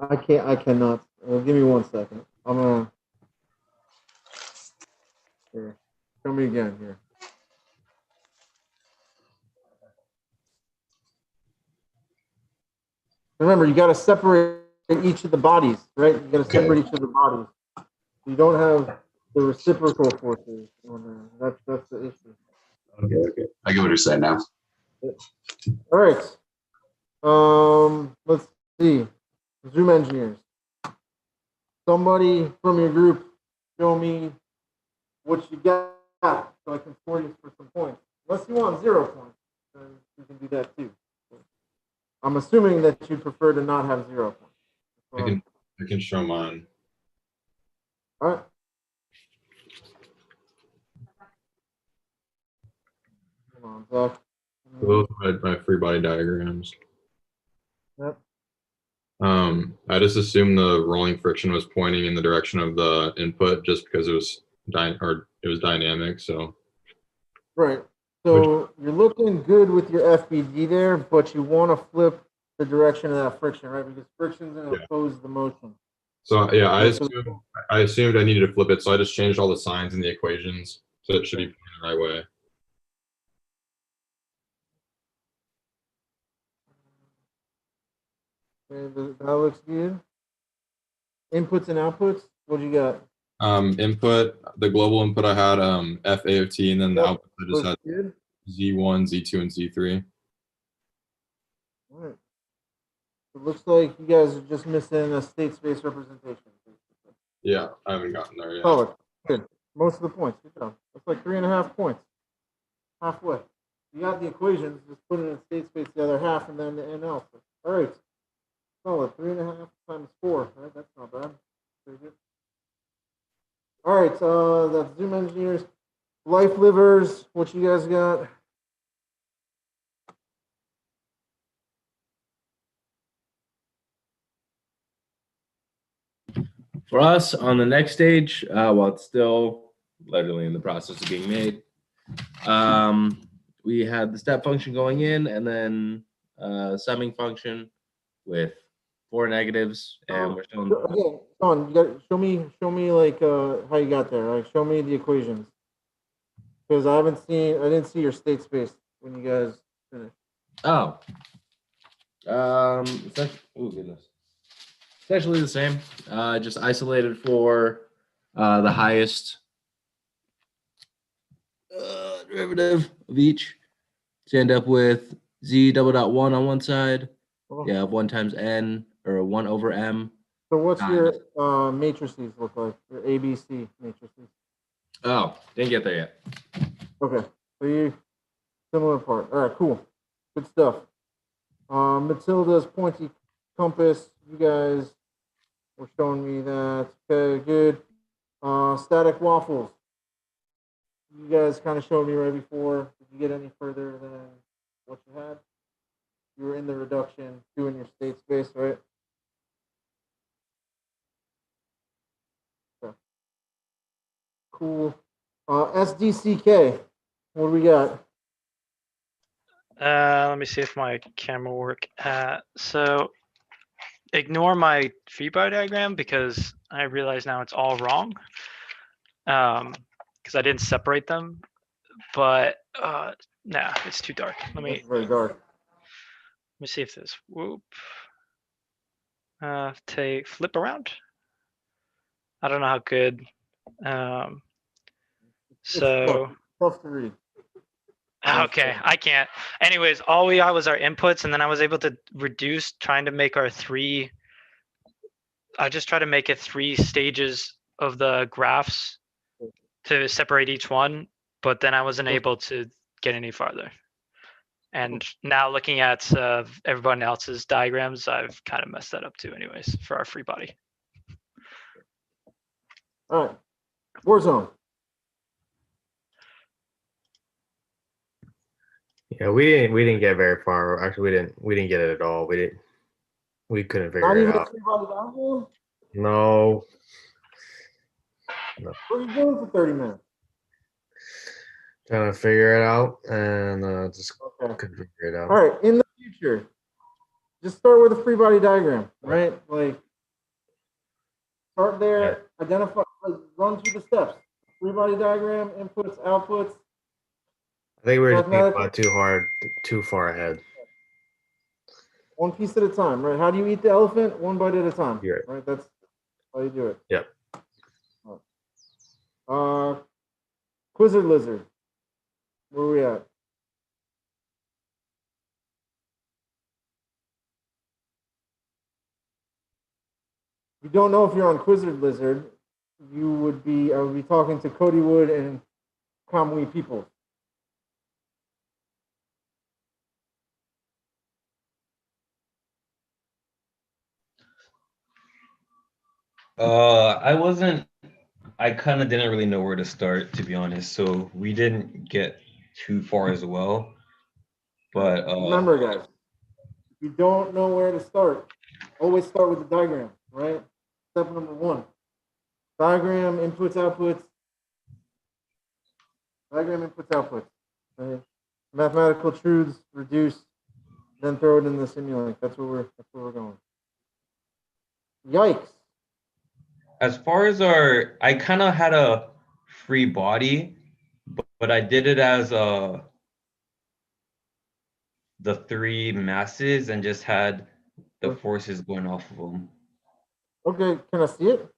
I cannot. Give me 1 second. I'm gonna. Here. Show me again here. Remember, you got to separate each of the bodies, right? You got to Okay. separate each of the bodies. You don't have the reciprocal forces on there. That's the issue. Okay. I get what you're saying now. All right. Let's see. Zoom engineers. Somebody from your group, show me what you got so I can score you for some points. Unless you want 0 points, then you can do that too. I'm assuming that you prefer to not have 0 points. I can show mine. All right. Hold on, Zach. Those are my free body diagrams. Yep. I just assumed the rolling friction was pointing in the direction of the input just because it was dynamic. So Right. So you're looking good with your FBD there, but you want to flip the direction of that friction, right? Because friction's going to oppose the motion. so yeah, I assumed I needed to flip it, so I just changed all the signs in the equations so it should be pointing the right way. Okay, that looks good. Inputs and outputs. What do you got? Input, the global input I had FA of T, and then the output I just Looks had good. Z1, Z2, and Z3. All right. It looks like you guys are just missing a state space representation. Yeah, I haven't gotten there yet. Solid. Good. Most of the points. Good job. That's like 3.5 points. Halfway. You got the equations, just put it in state space the other half and then the NL. All right. Solid. 3.5 times 4. Right? That's not bad. Pretty good. All right. That's Zoom engineers. Life livers. What you guys got? For us on the next stage, while it's still literally in the process of being made, we had the step function going in and then summing function with 4 negatives, and we're still Again, Sean, you got show me like how you got there. Like show me the equations because I didn't see your state space when you guys finished. oh goodness, essentially the same, just isolated for the highest derivative of each to end up with z double dot 1 on one side. You have 1 times n, or 1 over m. So what's your matrices look like? Your ABC matrices. Oh, didn't get there yet. Okay, so you similar part. All right, cool, good stuff. Matilda's pointy compass. You guys were showing me that. Okay, good. Static waffles. You guys kind of showed me right before. Did you get any further than what you had? You were in the reduction, doing your state space, right? Okay. Cool. SDCK. What do we got? Let me see if my camera will work. So ignore my free body diagram because I realize now it's all wrong. Because I didn't separate them, but nah, it's too dark. It's very dark. Let me see if this whoop. Flip around. I don't know how good. So Tough to read. okay, I can't. Anyways, all we got was our inputs, and then I was able to reduce, trying to make our 3. I just try to make it 3 stages of the graphs to separate each one, but then I wasn't able to get any farther. And now looking at everyone else's diagrams, I've kind of messed that up too anyways for our free body. All right, Warzone. Yeah, we didn't get very far. Actually, we didn't get it at all. We couldn't Not figure even it a out. free-body diagram? No. What are you doing for 30 minutes? Trying to figure it out and just Okay. couldn't figure it out. All right, in the future, just start with a free body diagram, right? Like, start there, identify, run through the steps. Free body diagram, inputs, outputs. I think we were just thinking about too far ahead. One piece at a time, right? How do you eat the elephant? One bite at a time. You're Right. That's how you do it. Yep. Quizzard lizard. Where are we at? If you don't know if you're on Quizzard lizard, I would be talking to Cody Wood and Kamui people. I kind of didn't really know where to start, to be honest. So we didn't get too far as well. But Remember, guys, if you don't know where to start, always start with the diagram, right? Step number 1. Diagram, inputs, outputs. Diagram, inputs, outputs. Okay? Mathematical truths, reduce, then throw it in the Simulink. That's where we're going. Yikes. as far as I kind of had a free body, but I did it as the 3 masses and just had the forces going off of them. Okay, can I see it?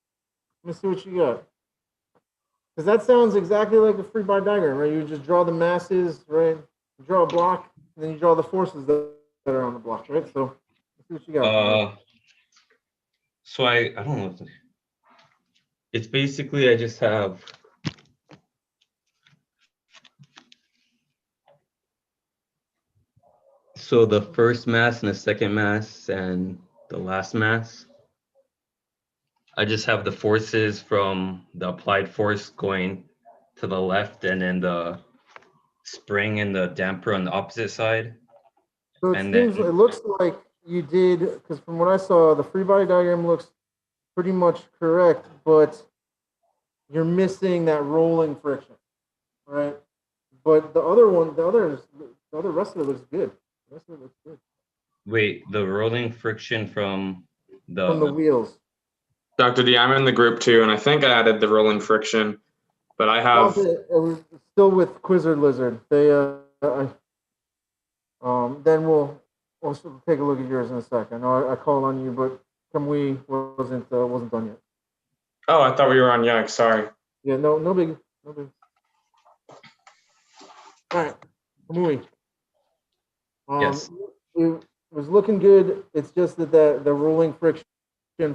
Let me see what you got. Because that sounds exactly like a free body diagram, right? You just draw the masses, right? You draw a block, and then you draw the forces that are on the block, right? So let's see what you got. So I don't know. It's basically I just have so the first mass and the second mass and the last mass. I just have the forces from the applied force going to the left and then the spring and the damper on the opposite side. So it And seems, then it looks like you did, because from what I saw, the free body diagram looks pretty much correct, but you're missing that rolling friction, right? But the other rest of it looks good. The rest of it looks good. wait, the rolling friction from From the wheels. Dr. D, I'm in the group too, and I think I added the rolling friction, but I have. It was still with Quizzard Lizard. They then we'll take a look at yours in a sec. I know I called on you, but Kamui wasn't done yet. Oh, I thought we were on Yikes. Sorry. Yeah, no big. All right, Kamui. Yes. It was looking good. It's just that the rolling friction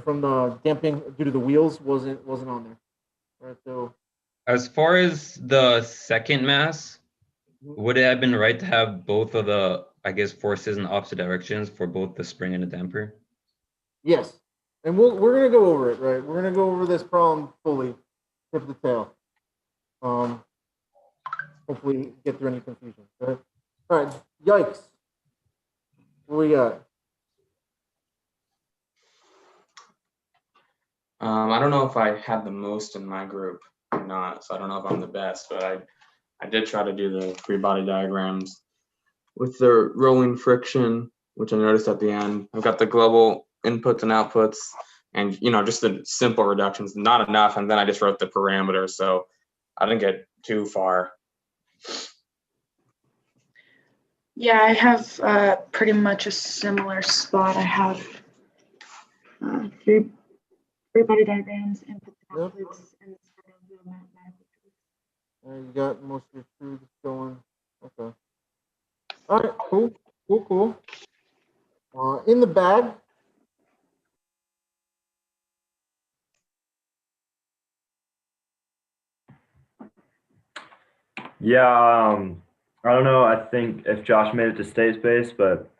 from the damping due to the wheels wasn't on there. Right. So As far as the second mass, would it have been right to have both of the, I guess, forces in opposite directions for both the spring and the damper? yes, and we're gonna go over it. Right. We're gonna go over this problem fully, tip to tail. Hopefully get through any confusion. Right. All right. Yikes. What we got? I don't know if I had the most in my group or not, so I don't know if I'm the best, but I did try to do the free body diagrams with the rolling friction, which I noticed at the end. I've got the global inputs and outputs, and just the simple reductions, not enough, and then I just wrote the parameters, so I didn't get too far. Yeah, I have pretty much a similar spot. I have three body diagrams, inputs, outputs, and mathematical truths. You got most of your truths going. Okay. All right. Cool. In the bag. Yeah, I don't know. I think if Josh made it to state space, but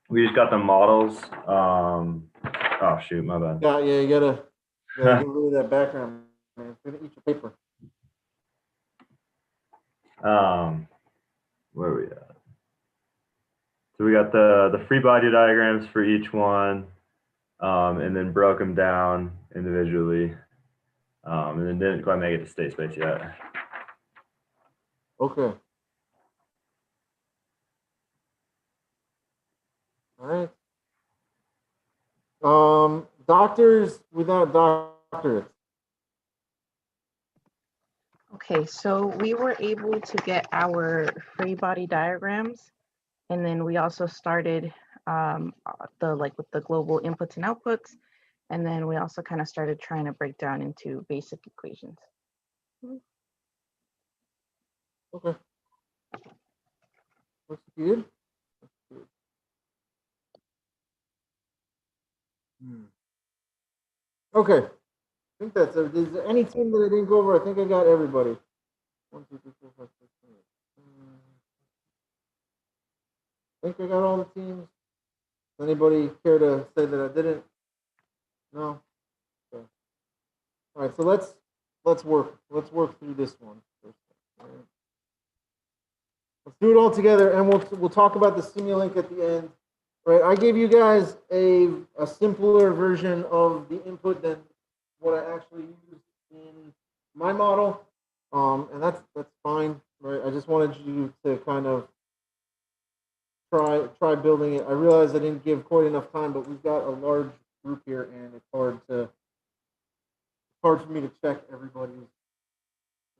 we just got the models. Oh shoot, my bad. Yeah, you gotta get rid of that background, man. It's gonna eat your paper. Where are we at? So we got the free body diagrams for each one, and then broke them down individually, and then didn't quite make it to state space yet. Okay. All right. Doctors without doctorates. Okay, so we were able to get our free body diagrams, and then we also started with the global inputs and outputs. And then we also kind of started trying to break down into basic equations. Okay. Looks good. Okay. I think that's it. Is there any team that I didn't go over? I think I got everybody. 1, 2, 3, 4, 5, 6, 7, 8. I think I got all the teams. Anybody care to say that I didn't? No? Okay. All right, so let's work through this one first. All right. Let's do it all together, and we'll talk about the Simulink at the end. Right, I gave you guys a simpler version of the input than what I actually used in my model, and that's fine. Right, I just wanted you to kind of try building it. I realize I didn't give quite enough time, but we've got a large group here, and it's hard for me to check everybody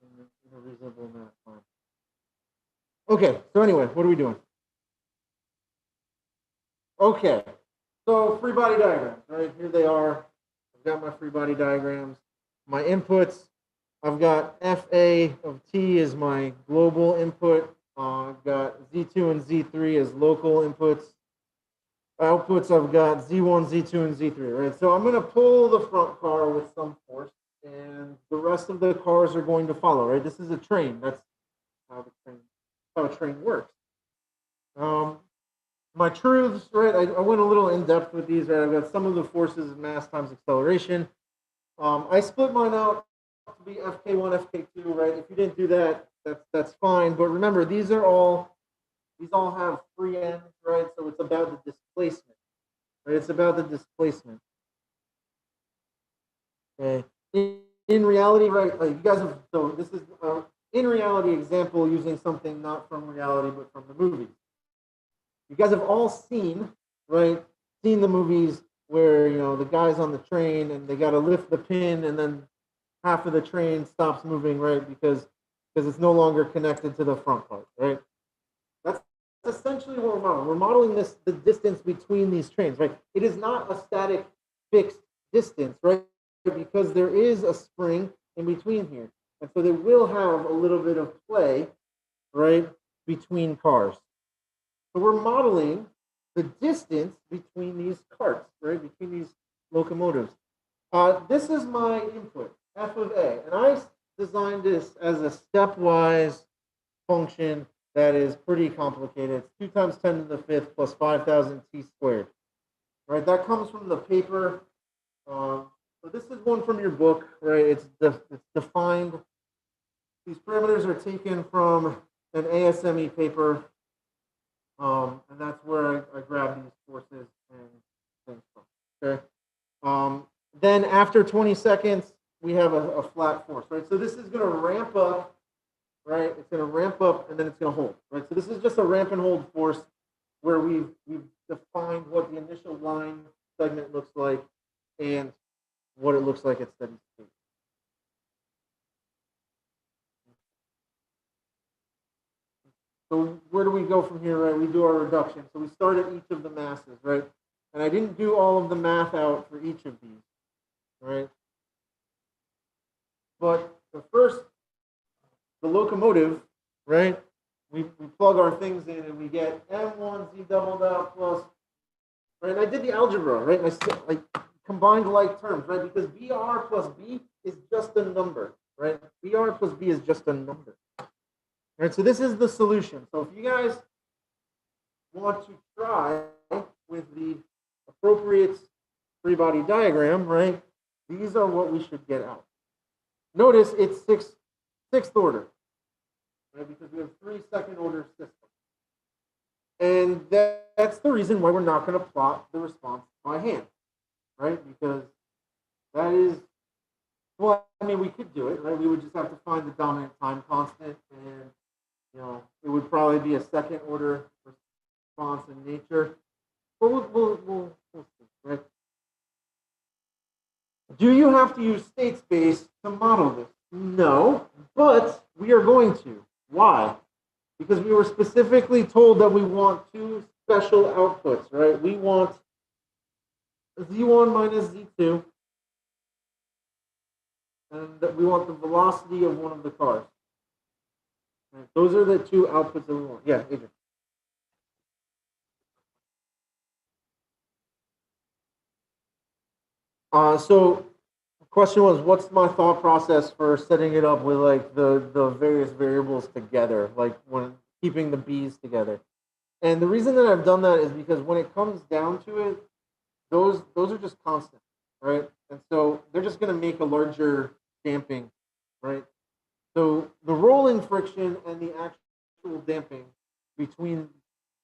in a reasonable amount of time. Okay, so anyway, what are we doing? Okay, so free body diagrams, right? Here they are. I've got my free body diagrams. My inputs, I've got FA of T as my global input. I've got Z2 and Z3 as local inputs. Outputs, I've got Z1, Z2, and Z3, right? So I'm going to pull the front car with some force, and the rest of the cars are going to follow, right? This is a train. That's how a train works. My truths, right? I went a little in depth with these, right? I've got some of the forces of mass times acceleration. I split mine out to be FK1, FK2, right? If you didn't do that, that's fine. But remember, these all have free ends, right? So it's about the displacement, right? It's about the displacement. Okay. In reality, right? Like you guys have, so this is in reality example using something not from reality but from the movies. You guys have all seen, right? Seen the movies where the guy's on the train and they got to lift the pin, and then half of the train stops moving, right? Because it's no longer connected to the front part, right? That's essentially what we're modeling. We're modeling the distance between these trains, right? It is not a static, fixed distance, right? Because there is a spring in between here, and so they will have a little bit of play, right, between cars. So we're modeling the distance between these carts, right, between these locomotives. This is my input, f of a, and I designed this as a stepwise function that is pretty complicated. It's 2 times 10 to the 5th plus 5,000 t squared. Right, that comes from the paper. So this is one from your book, right? It's defined. These parameters are taken from an ASME paper. And that's where I grab these forces and things from, okay? Then after 20 seconds, we have a flat force, right? So this is going to ramp up, right? It's going to ramp up and then it's going to hold, right? So this is just a ramp and hold force where we've defined what the initial line segment looks like and what it looks like at steady state. So where do we go from here, right? We do our reduction. So we start at each of the masses, right? And I didn't do all of the math out for each of these, right? But the locomotive, right? We plug our things in and we get M1 Z double dot plus, right? And I did the algebra, right? And I combined like terms, right? Because BR plus B is just a number, right? BR plus B is just a number. All right, so this is the solution. So if you guys want to try with the appropriate free body diagram, right, these are what we should get out. Notice it's sixth order, right, because we have 3 second-order systems. And that's the reason why we're not going to plot the response by hand, right, because that is, well, I mean, we could do it, right? We would just have to find the dominant time constant, and it would probably be a second order response in nature. But we'll see, right? Do you have to use state space to model this? No, but we are going to. Why? Because we were specifically told that we want 2 special outputs, right? We want Z1 minus Z2, and we want the velocity of one of the cars. Right? Those are the two outputs that we want. Yeah, Adrian. So the question was, what's my thought process for setting it up with like the various variables together, like when keeping the B's together? And the reason that I've done that is because when it comes down to it, those are just constant, right? And so they're just going to make a larger damping, right? So the rolling friction and the actual damping between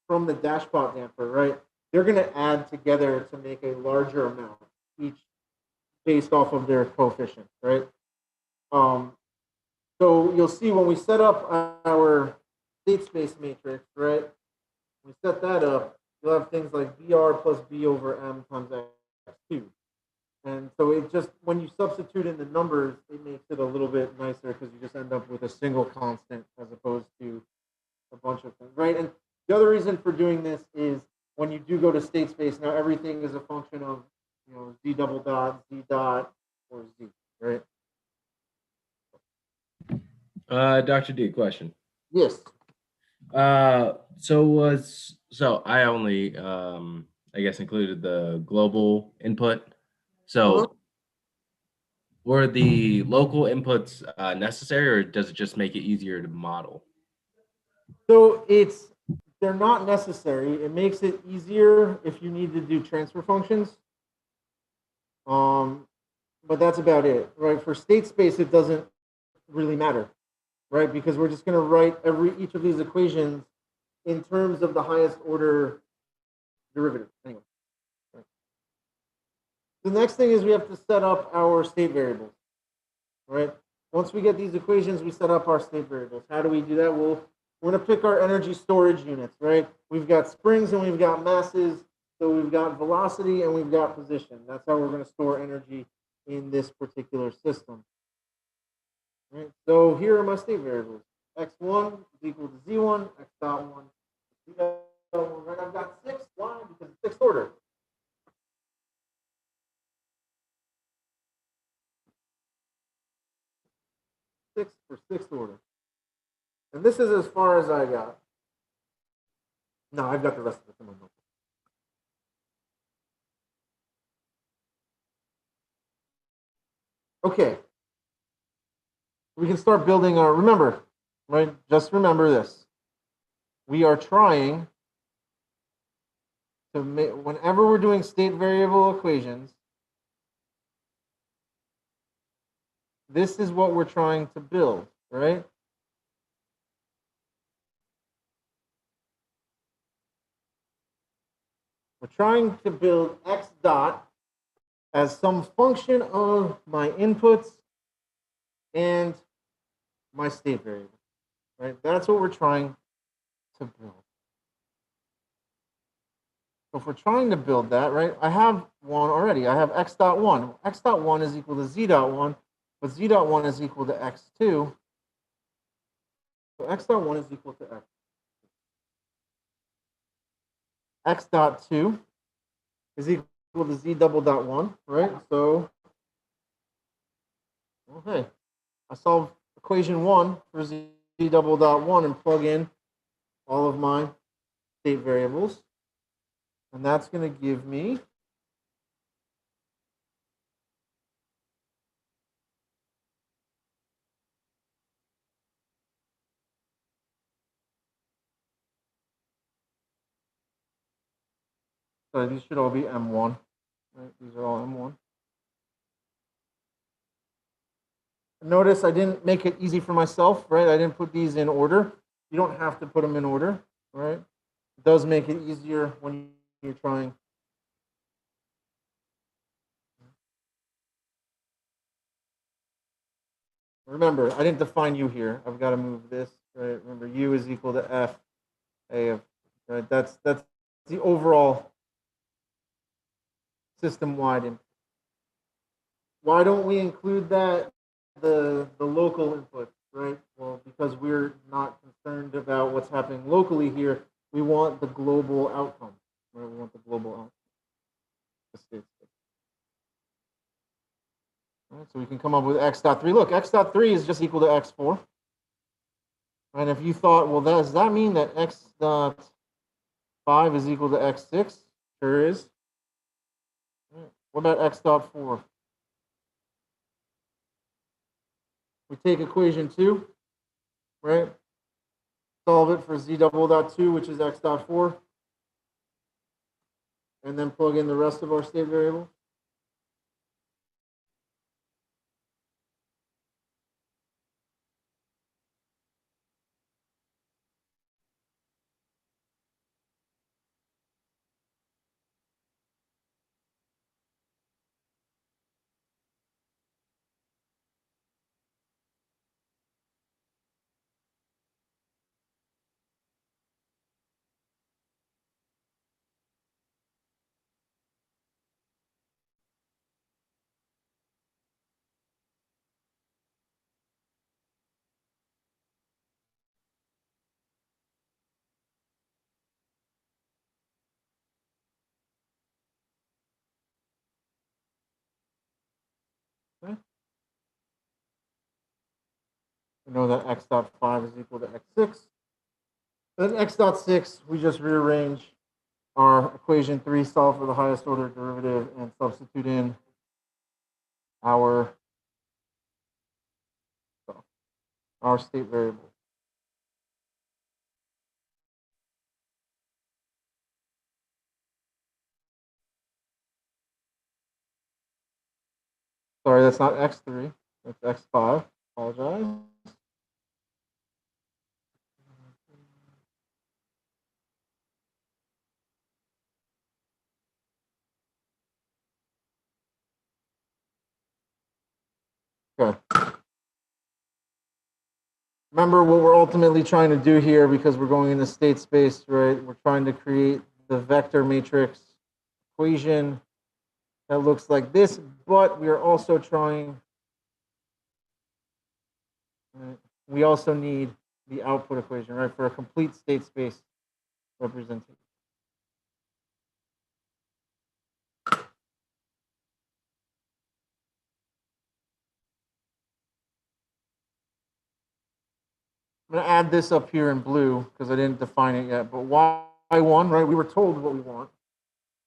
from the dashpot damper, right? They're going to add together to make a larger amount each based off of their coefficient, right? So you'll see when we set up our state space matrix, right? We set that up, you'll have things like BR plus B over M times X2. And so it just, when you substitute in the numbers, it makes it a little bit nicer because you just end up with a single constant as opposed to a bunch of things, right? And the other reason for doing this is when you do go to state space, now everything is a function of, Z double dot, Z dot, or Z, right? Dr. D, question. Yes. So I only I guess included the global input. So were the local inputs necessary, or does it just make it easier to model? So they're not necessary. It makes it easier if you need to do transfer functions. But that's about it, right? For state space, it doesn't really matter, right? Because we're just going to write each of these equations in terms of the highest order derivative. Anyway, right. The next thing is we have to set up our state variables, right? Once we get these equations, we set up our state variables. How do we do that? Well, we're going to pick our energy storage units, right? We've got springs and we've got masses. So we've got velocity and we've got position. That's how we're going to store energy in this particular system. Right? So here are my state variables. X1 is equal to Z1, X dot 1 Z dot 1. Right? I've got 6. Why? Because it's sixth order. Six for sixth order. And this is as far as I got. No, I've got the rest of it in my notebook. Okay. We can start building our, remember, right? Just remember this. We are trying to make, whenever we're doing state variable equations, this is what we're trying to build, right? We're trying to build x dot as some function of my inputs and my state variable, right? That's what we're trying to build. So if we're trying to build that, right, I have one already. I have x dot 1. X dot 1 is equal to z dot 1, but z dot 1 is equal to x2. So x dot 1 is equal to x. X dot 2 is equal to z double dot 1, right? So, okay, I solve equation 1 for z double dot 1 and plug in all of my state variables. And that's going to give me so these should all be M1, right? These are all M1. Notice I didn't make it easy for myself, right? I didn't put these in order. You don't have to put them in order, right? It does make it easier when you're trying. Remember, I didn't define U here. I've got to move this, right? Remember, U is equal to F A of, right? That's the overall system-wide input. Why don't we include that, the local input, right? Well, because we're not concerned about what's happening locally here. We want the global outcome. Right? We want the global outcome. The state space. All right, so we can come up with x dot 3. Look, x dot 3 is just equal to x4. And if you thought, well, does that mean that x dot 5 is equal to x6? Sure is. Right. What about x dot 4? We take equation 2, right? Solve it for z double dot 2, which is x dot 4. And then plug in the rest of our state variables. Okay. We know that x dot 5 is equal to x6. Then x dot 6, we just rearrange our equation 3, solve for the highest order derivative, and substitute in our state variable. Sorry, that's not x3, that's x5. Apologize. Okay. Remember what we're ultimately trying to do here, because we're going into state space, right? We're trying to create the vector matrix equation that looks like this, but we are also trying, right? We also need the output equation, right, for a complete state space representation. I'm going to add this up here in blue because I didn't define it yet, but y1, right, we were told what we want.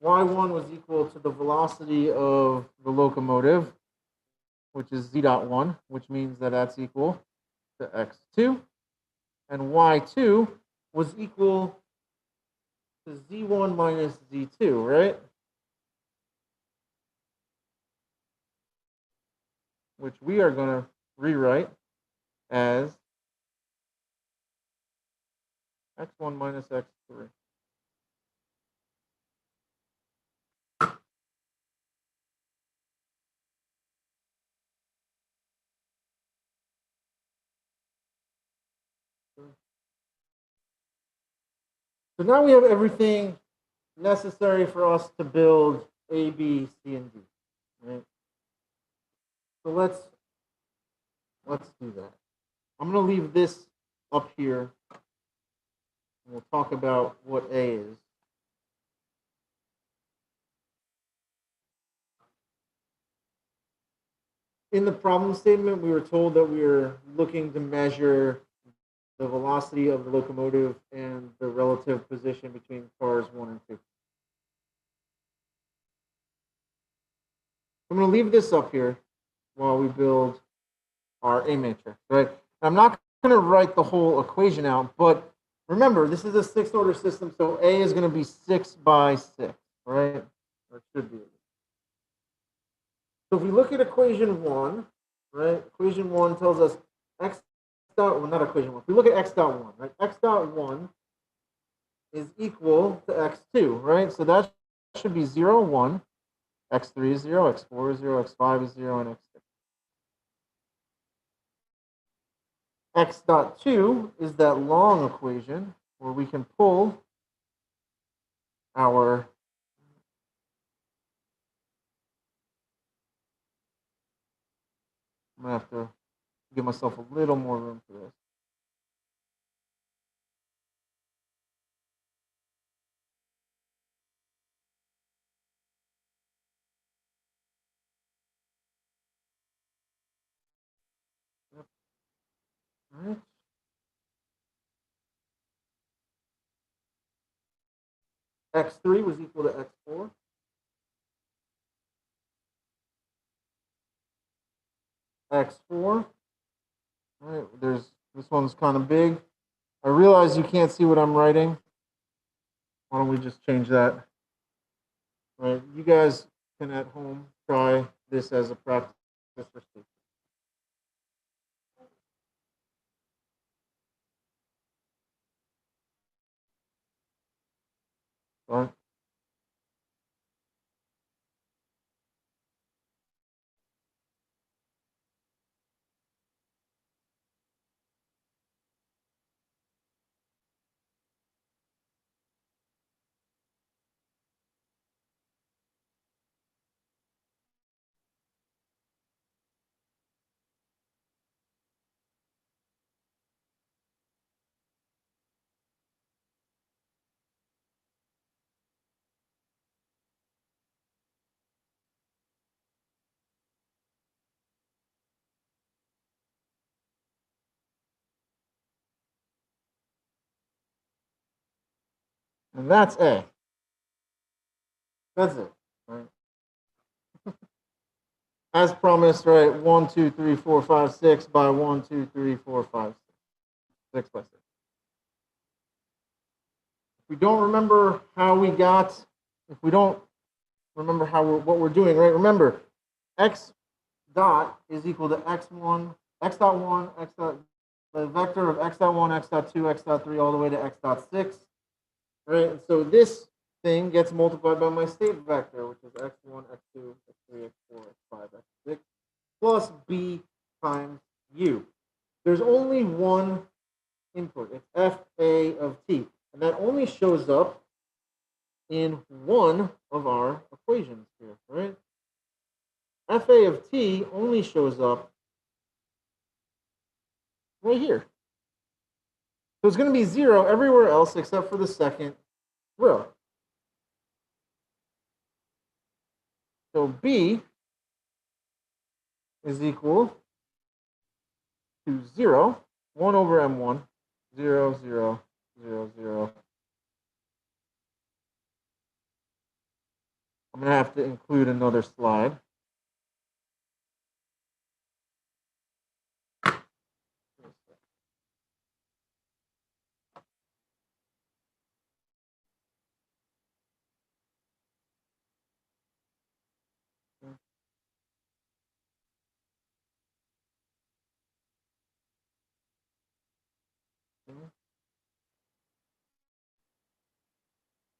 Y1 was equal to the velocity of the locomotive, which is z dot 1, which means that that's equal to x2. And y2 was equal to z1 minus z2, right? Which we are going to rewrite as x1 minus x3. So now we have everything necessary for us to build A, B, C, and D. Right? So let's do that. I'm going to leave this up here. And we'll talk about what A is. In the problem statement, we were told that we were looking to measure the velocity of the locomotive and the relative position between cars 1 and 2. I'm going to leave this up here while we build our A matrix, right? I'm not going to write the whole equation out, but remember, this is a 6th order system, so A is going to be 6 by 6, right? Or it should be. So if we look at equation 1, right? Equation 1 tells us x dot, well, not equation 1. If we look at x dot 1, right? X dot 1 is equal to x2, right? So that should be 0, 1. X3 is 0, x4 is 0, x5 is 0, and x6. X dot 2 is that long equation where we can pull our I'm going to have to give myself a little more room for this. right? X3 was equal to X4. X4. All right, this one's kind of big. I realize you can't see what I'm writing. Why don't we just change that? All right, you guys can at home try this as a practice for safety. All right. And that's A. That's it. Right. As promised, right? 1, 2, 3, 4, 5, 6 by 1, 2, 3, 4, 5, 6. 6 by 6. If we don't remember how we got, if we don't remember what we're doing, right? Remember, x dot is equal to x1, x dot 1, x dot, the vector of x dot 1, x dot 2, x dot 3, all the way to x dot 6, right? And so this thing gets multiplied by my state vector, which is x1, x2, x3, x4, x5, x6, plus b times u. There's only one input. It's fa of t. And that only shows up in one of our equations here, right? Fa of t only shows up right here. So it's going to be 0 everywhere else except for the second row. So b is equal to 0, 1 over m1, 0, 0, 0, 0. I'm going to have to include another slide.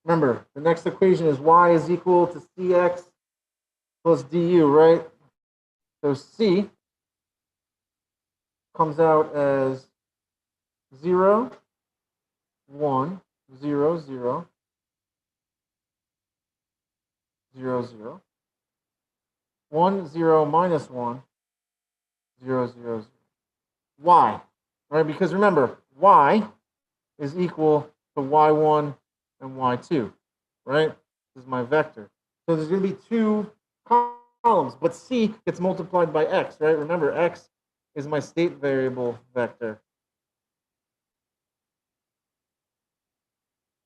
Remember, the next equation is y is equal to cx plus du, right? So c comes out as 0, 1, 0, 0, 0, 0. 1, 0, minus 1, 0, 0, 0. Y, right? Because remember, y is equal to y1 and y2, right? This is my vector. So there's going to be two columns, but c gets multiplied by x, right? Remember, x is my state variable vector.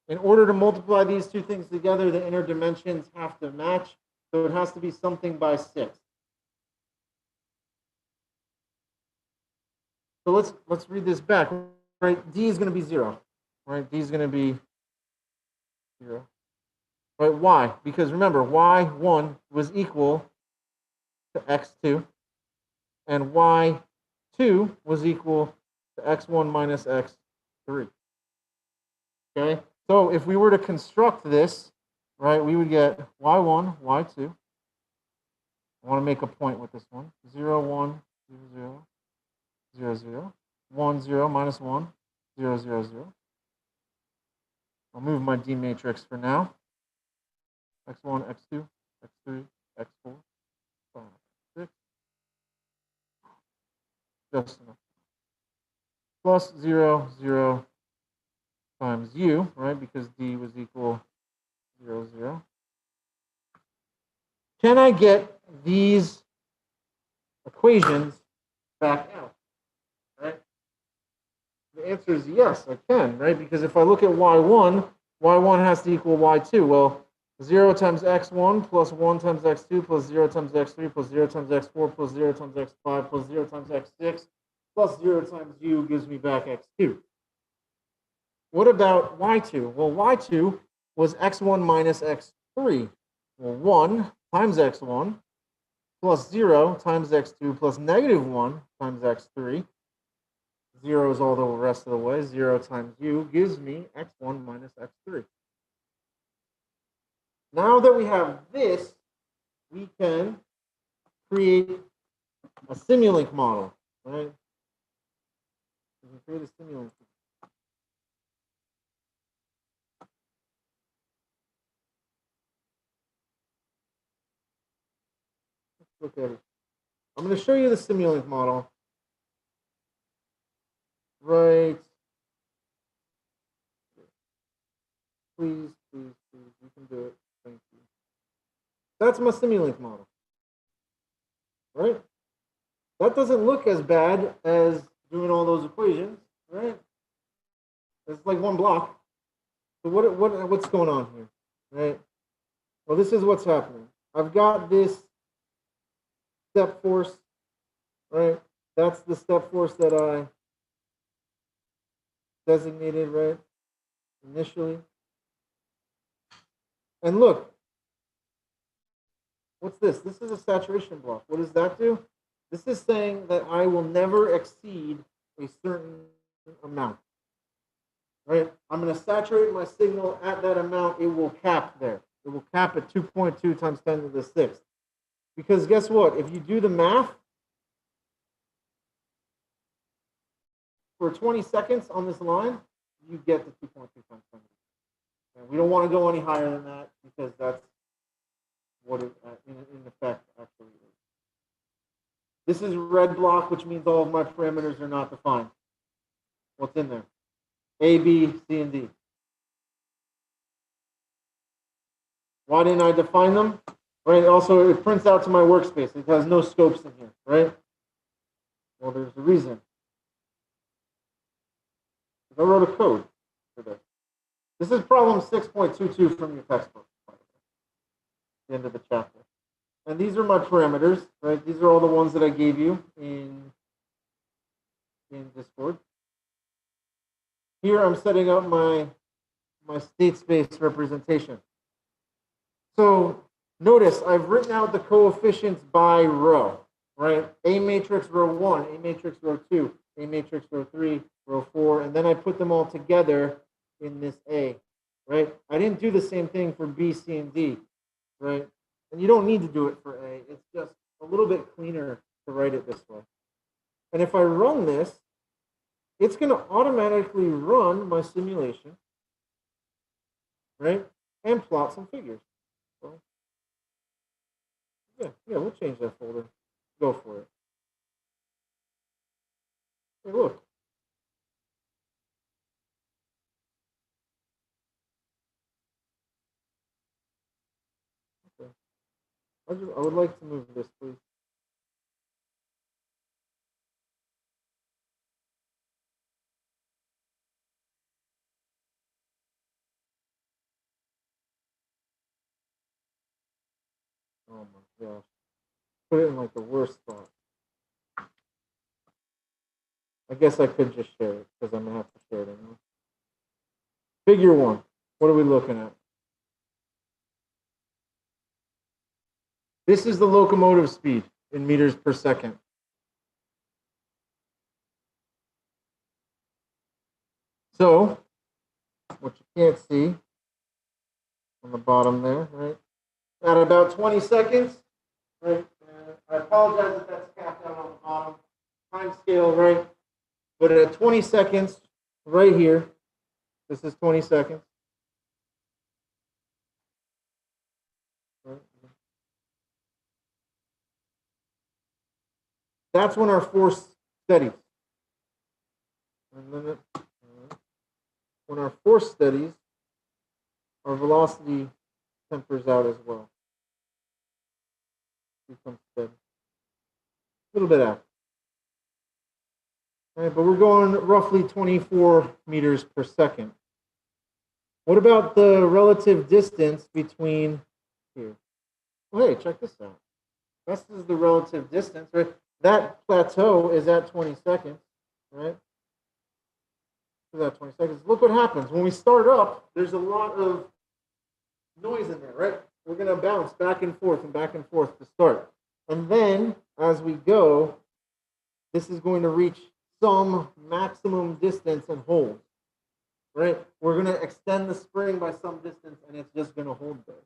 In order to multiply these two things together, the inner dimensions have to match. So it has to be something by 6. So let's read this back. Right, d is going to be 0. Right, d is going to be 0. Right, why? Because remember, y1 was equal to x2, and y2 was equal to x1 minus x3. Okay, so if we were to construct this, right, we would get y1, y2. I want to make a point with this one. 0, 1, 0, 0, 0, 0. 1, 0, minus 1, 0, 0, 0. I'll move my D matrix for now. X1, X2, X3, X4, 5, 6. Just enough. Plus 0, 0 times u, right? Because D was equal 0, 0. Can I get these equations back out? Right? The answer is yes, I can, right? Because if I look at y1, y1 has to equal y2. Well, 0 times x1 plus 1 times x2 plus 0 times x3 plus 0 times x4 plus 0 times x5 plus 0 times x6 plus 0 times u gives me back x2. What about y2? Well, y2 was x1 minus x3. Well, 1 times x1 plus 0 times x2 plus negative 1 times x3. 0 is all the rest of the way. 0 times u gives me x1 minus x3. Now that we have this, we can create a Simulink model, right? We can create a Simulink. Let's look at it. I'm going to show you the Simulink model. Right. Please, please, please. You can do it. Thank you. That's my Simulink model. Right? That doesn't look as bad as doing all those equations, right? It's like one block. So what's going on here, right? Well, this is what's happening. I've got this step force, right? That's the step force that I designated, right, initially. And look, what's this? This is a saturation block. What does that do? This is saying that I will never exceed a certain amount, right? I'm going to saturate my signal at that amount. It will cap there. It will cap at 2.2 times 10 to the 6th. Because guess what? If you do the math, for 20 seconds on this line, you get the 2.2 times 10 to the 6th. And we don't want to go any higher than that because that's what it in effect actually is. This is red block, which means all of my parameters are not defined. What's in there? A, B, C, and D. Why didn't I define them? Right. Also, it prints out to my workspace. It has no scopes in here, right? Well, there's a reason. I wrote a code for this. This is problem 6.22 from your textbook. The end of the chapter. And these are my parameters, right? These are all the ones that I gave you in Discord. Here I'm setting up my state space representation. So notice I've written out the coefficients by row, right? A matrix row 1, A matrix row 2, A matrix row 3, row 4, and then I put them all together in this A, right? I didn't do the same thing for B, C, and D, right? And you don't need to do it for A. It's just a little bit cleaner to write it this way. And if I run this, it's going to automatically run my simulation, right? And plot some figures. So, yeah, we'll change that folder. Go for it. Hey, look. Okay. I would like to move this, please. Oh my gosh. Put it in like the worst spot. I guess I could just share it because I'm going to have to share it anyway. Figure 1. What are we looking at? This is the locomotive speed in meters per second. So, what you can't see on the bottom there, right? At about 20 seconds, right? I apologize if that's capped out on the bottom. Time scale, right? But at 20 seconds, right here, this is 20 seconds. Right? That's when our force steadies. And then when our force steadies, our velocity tempers out as well. Becomes steady. A little bit after. right? But we're going roughly 24 meters per second. What about the relative distance between here? Oh, hey, check this out. This is the relative distance, right? That plateau is at 20 seconds, right? Is at 20 seconds. Look what happens. When we start up, there's a lot of noise in there, right? We're going to bounce back and forth to start. And then, as we go, this is going to reach some maximum distance and hold, right? We're going to extend the spring by some distance, and it's just going to hold there.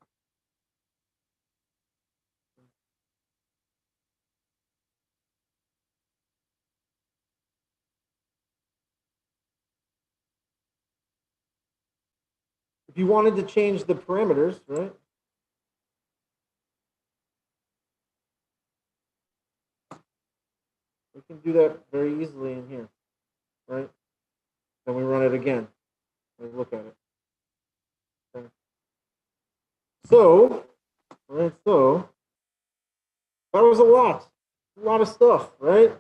If you wanted to change the parameters, right? We can do that very easily in here, right? Then we run it again. And look at it. Okay. So, right, so that was a lot of stuff, right?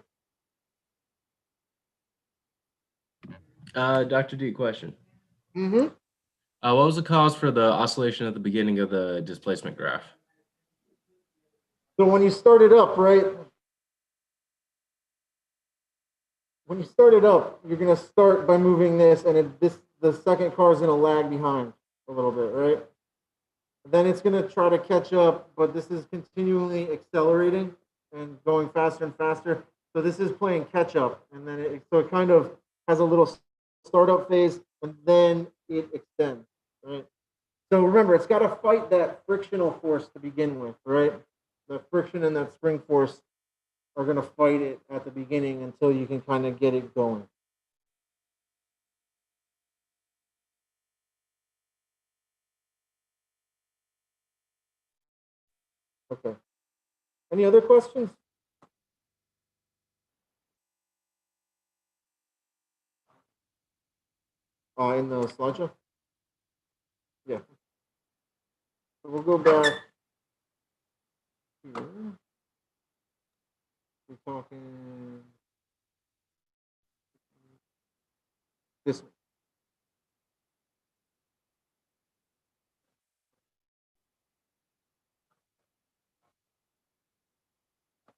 Dr. D, question. Mm-hmm. What was the cause for the oscillation at the beginning of the displacement graph? So when you start it up, right? When you start it up, you're going to start by moving this, and the second car is going to lag behind a little bit, right? Then it's going to try to catch up, but this is continually accelerating and going faster and faster. So this is playing catch up, and then it kind of has a little startup phase, and then it extends, right? So remember, it's got to fight that frictional force to begin with, right? The friction and that spring force are going to fight it at the beginning until you can kind of get it going. Okay. Any other questions? In the slideshow? Yeah. So we'll go back here. We're talking this one.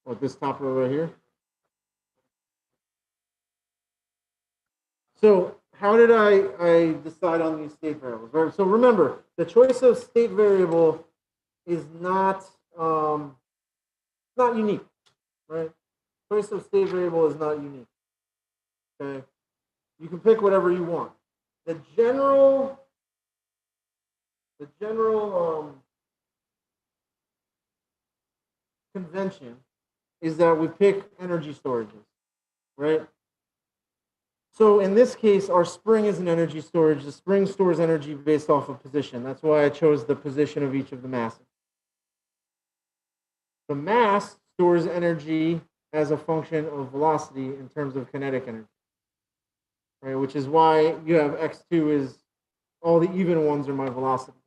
Or this top row right here. So how did I decide on these state variables? Right. So remember, the choice of state variable is not unique, right? Choice of state variable is not unique. Okay, you can pick whatever you want. The general convention is that we pick energy storages, right? So in this case, our spring is an energy storage. The spring stores energy based off of position. That's why I chose the position of each of the masses. The mass stores energy as a function of velocity in terms of kinetic energy, right? Which is why you have x2 is all the even ones are my velocity,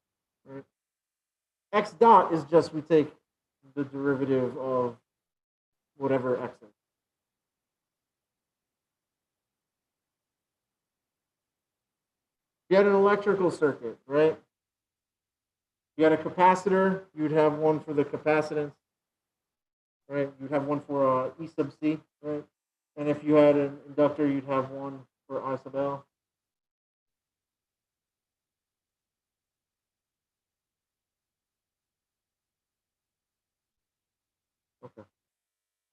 right? X dot is just we take the derivative of whatever x is. You had an electrical circuit, right? You had a capacitor, you would have one for the capacitance, right? You'd have one for E sub C, right? And if you had an inductor, you'd have one for I sub L. Okay.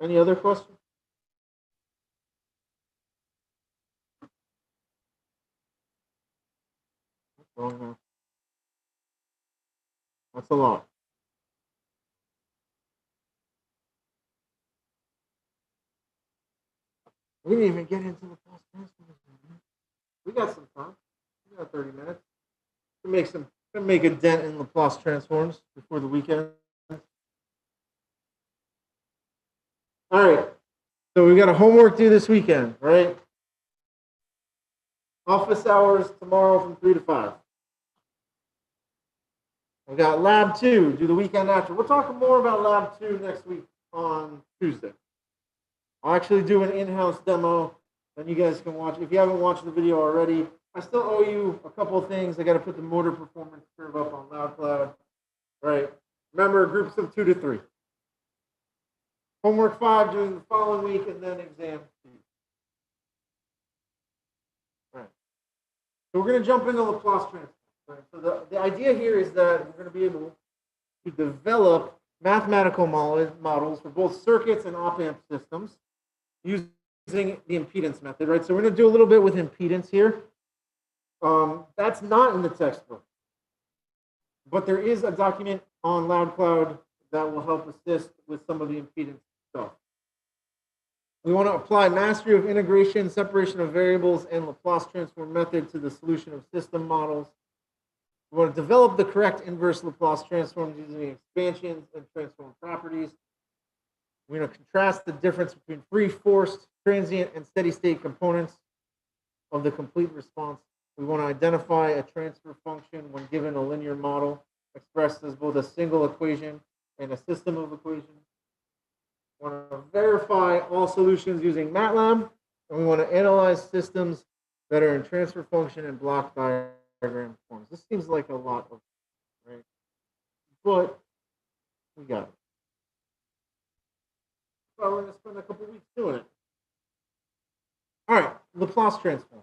Any other questions? Wrong now. That's a lot. We didn't even get into the fast transformers. We got some time. We got 30 minutes. To make a dent in Laplace transforms before the weekend. All right. So we got a homework due this weekend, right? Office hours tomorrow from 3 to 5. We got lab 2 due the weekend after. We're talking more about lab 2 next week on Tuesday. I'll actually do an in-house demo then you guys can watch. If you haven't watched the video already, I still owe you a couple of things. I got to put the motor performance curve up on LoudCloud. Right. Remember, groups of 2 to 3. Homework 5 during the following week, and then exam 2. Right. So we're going to jump into Laplace transform. Right. So the idea here is that we're going to be able to develop mathematical models for both circuits and op-amp systems using the impedance method, right? So we're going to do a little bit with impedance here. That's not in the textbook, but there is a document on LoudCloud that will help assist with some of the impedance stuff. We want to apply mastery of integration, separation of variables, and Laplace transform method to the solution of system models. We want to develop the correct inverse Laplace transforms using expansions and transform properties. We're going to contrast the difference between free, forced, transient, and steady state components of the complete response. We want to identify a transfer function when given a linear model expressed as both a single equation and a system of equations. We want to verify all solutions using MATLAB, and we want to analyze systems that are in transfer function and block diagram forms. This seems like a lot of, right? But we got it. Well, we're going to spend a couple weeks doing it. All right, Laplace transform.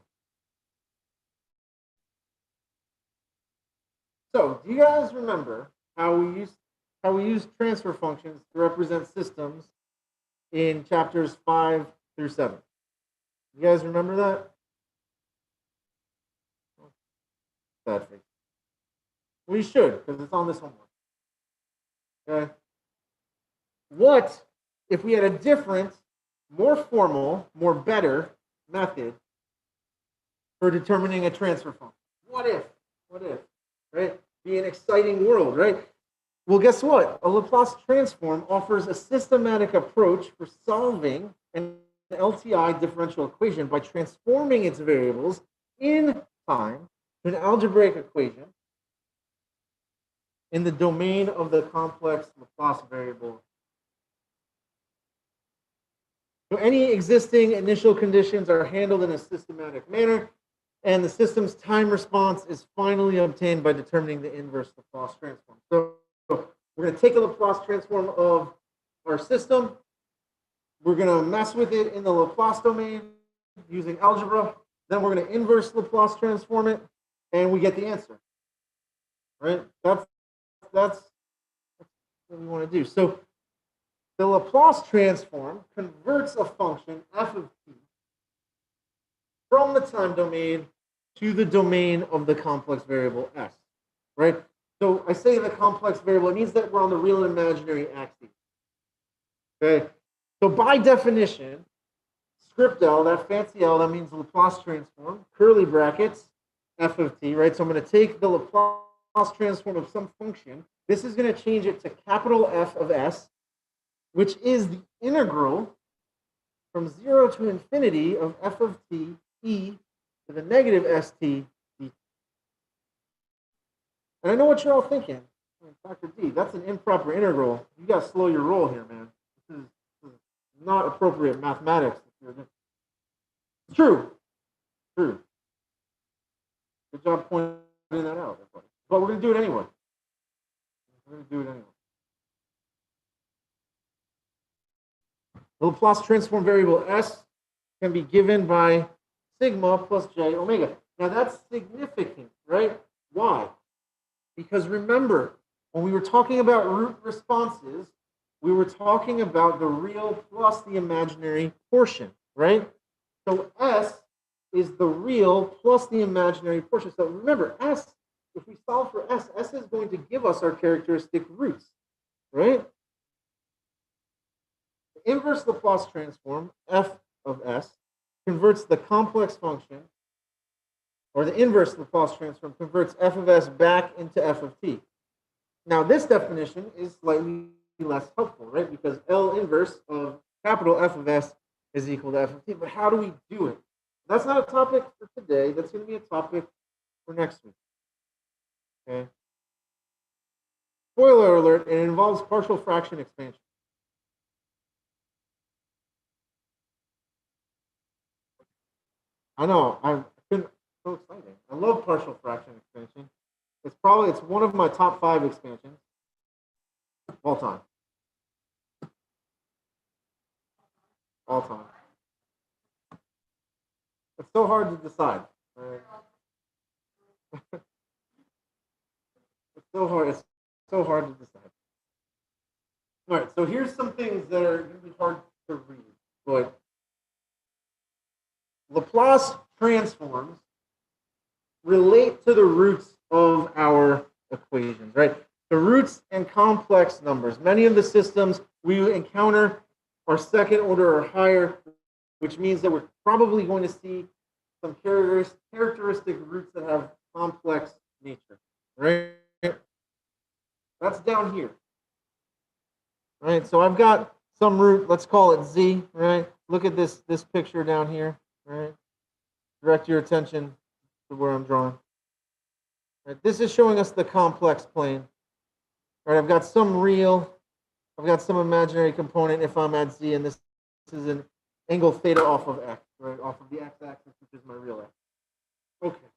So, do you guys remember how we used transfer functions to represent systems in chapters 5 through 7? You guys remember that? Bad thing. We should, because it's on this homework. Okay. What if we had a different, more formal, more better method for determining a transfer function? What if? What if? Right? Be an exciting world, right? Well, guess what? A Laplace transform offers a systematic approach for solving an LTI differential equation by transforming its variables in time to an algebraic equation in the domain of the complex Laplace variable. So any existing initial conditions are handled in a systematic manner, and the system's time response is finally obtained by determining the inverse Laplace transform. So we're going to take a Laplace transform of our system. We're going to mess with it in the Laplace domain using algebra. Then we're going to inverse Laplace transform it, and we get the answer. Right? That's what we want to do. So the Laplace transform converts a function f of t from the time domain to the domain of the complex variable s, right? So I say the complex variable, it means that we're on the real and imaginary axes. Okay, so by definition, script L, that fancy L, that means Laplace transform, curly brackets, f of t, right? So I'm going to take the Laplace transform of some function. This is going to change it to capital F of s, which is the integral from 0 to infinity of f of t e to the negative st dt. And I know what you're all thinking. Dr. D, that's an improper integral. You got to slow your roll here, man. This is not appropriate mathematics. It's true. True. Good job pointing that out, everybody. But we're going to do it anyway. We're going to do it anyway. The Laplace transform variable s can be given by sigma plus j omega. Now that's significant, right? Why? Because remember, when we were talking about root responses, we were talking about the real plus the imaginary portion, right? So s is the real plus the imaginary portion. So remember, s, if we solve for s, s is going to give us our characteristic roots, right? The inverse Laplace transform, f of s, converts the complex function, or the inverse Laplace transform converts f of s back into f of t. Now, this definition is slightly less helpful, right? Because L inverse of capital F of s is equal to f of t. But how do we do it? That's not a topic for today. That's going to be a topic for next week. Okay. Spoiler alert, it involves partial fraction expansion. I know. I've been so exciting. I love partial fraction expansion. It's one of my top 5 expansions of all time. All time. It's so hard to decide. Right? It's so hard. It's so hard to decide. All right. So here's some things that are going to be hard to read, but Laplace transforms relate to the roots of our equations, right? The roots and complex numbers. Many of the systems we encounter are second order or higher, which means that we're probably going to see some characteristic roots that have complex nature, right? That's down here, right? So I've got some root, let's call it z, right? Look at this picture down here, right? Direct your attention to where I'm drawing. Right? This is showing us the complex plane. Right? I've got some real, I've got some imaginary component if I'm at z, and this is an angle theta off of x, right? Off of the x-axis, which is my real x. Okay.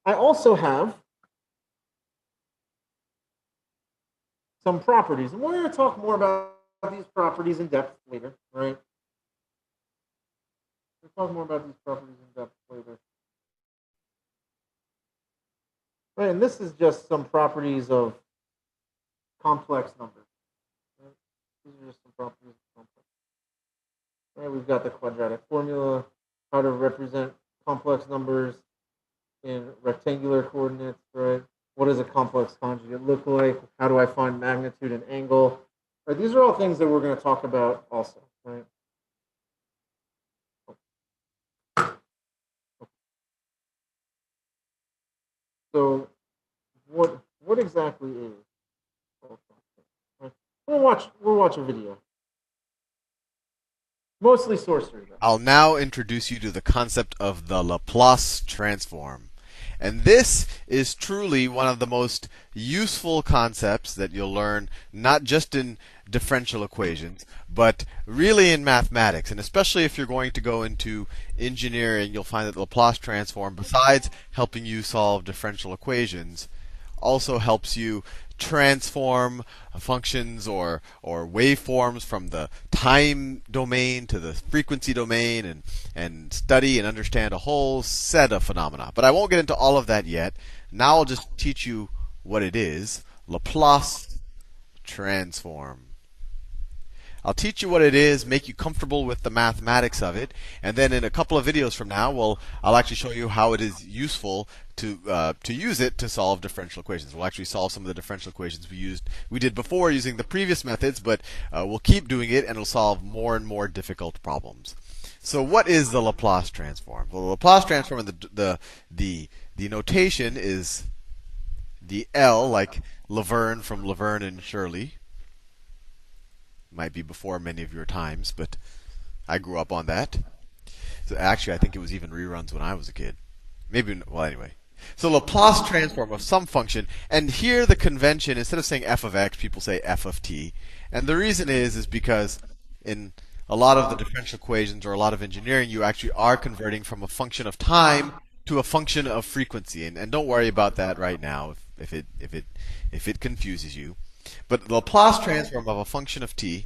I also have some properties, and we're going to talk more about these properties in depth later, right? We'll talk more about these properties in depth later. Right, and this is just some properties of complex numbers. Right? These are just some properties of complex. Right, we've got the quadratic formula, how to represent complex numbers in rectangular coordinates, right? What does a complex conjugate look like? How do I find magnitude and angle? Right, these are all things that we're going to talk about also, right? So what exactly is? We'll watch a video. Mostly sorcery. I'll now introduce you to the concept of the Laplace transform. And this is truly one of the most useful concepts that you'll learn, not just in differential equations, but really in mathematics. And especially if you're going to go into engineering, you'll find that the Laplace transform, besides helping you solve differential equations, also helps you transform functions or waveforms from the time domain to the frequency domain and study and understand a whole set of phenomena. But I won't get into all of that yet. Now I'll just teach you what it is. Laplace transform. I'll teach you what it is, make you comfortable with the mathematics of it, and then in a couple of videos from now, I'll actually show you how it is useful to use it to solve differential equations. We'll actually solve some of the differential equations we did before using the previous methods, but we'll keep doing it, and it'll solve more and more difficult problems. So what is the Laplace transform? Well, the Laplace transform, the notation is the L, like Laverne from Laverne and Shirley. Might be before many of your times, but I grew up on that. So actually, I think it was even reruns when I was a kid. Maybe, well, anyway. So Laplace transform of some function, and here the convention, instead of saying f of x, people say f of t. And the reason is because in a lot of the differential equations or a lot of engineering, you actually are converting from a function of time to a function of frequency. And don't worry about that right now if it confuses you. But the Laplace transform of a function of t,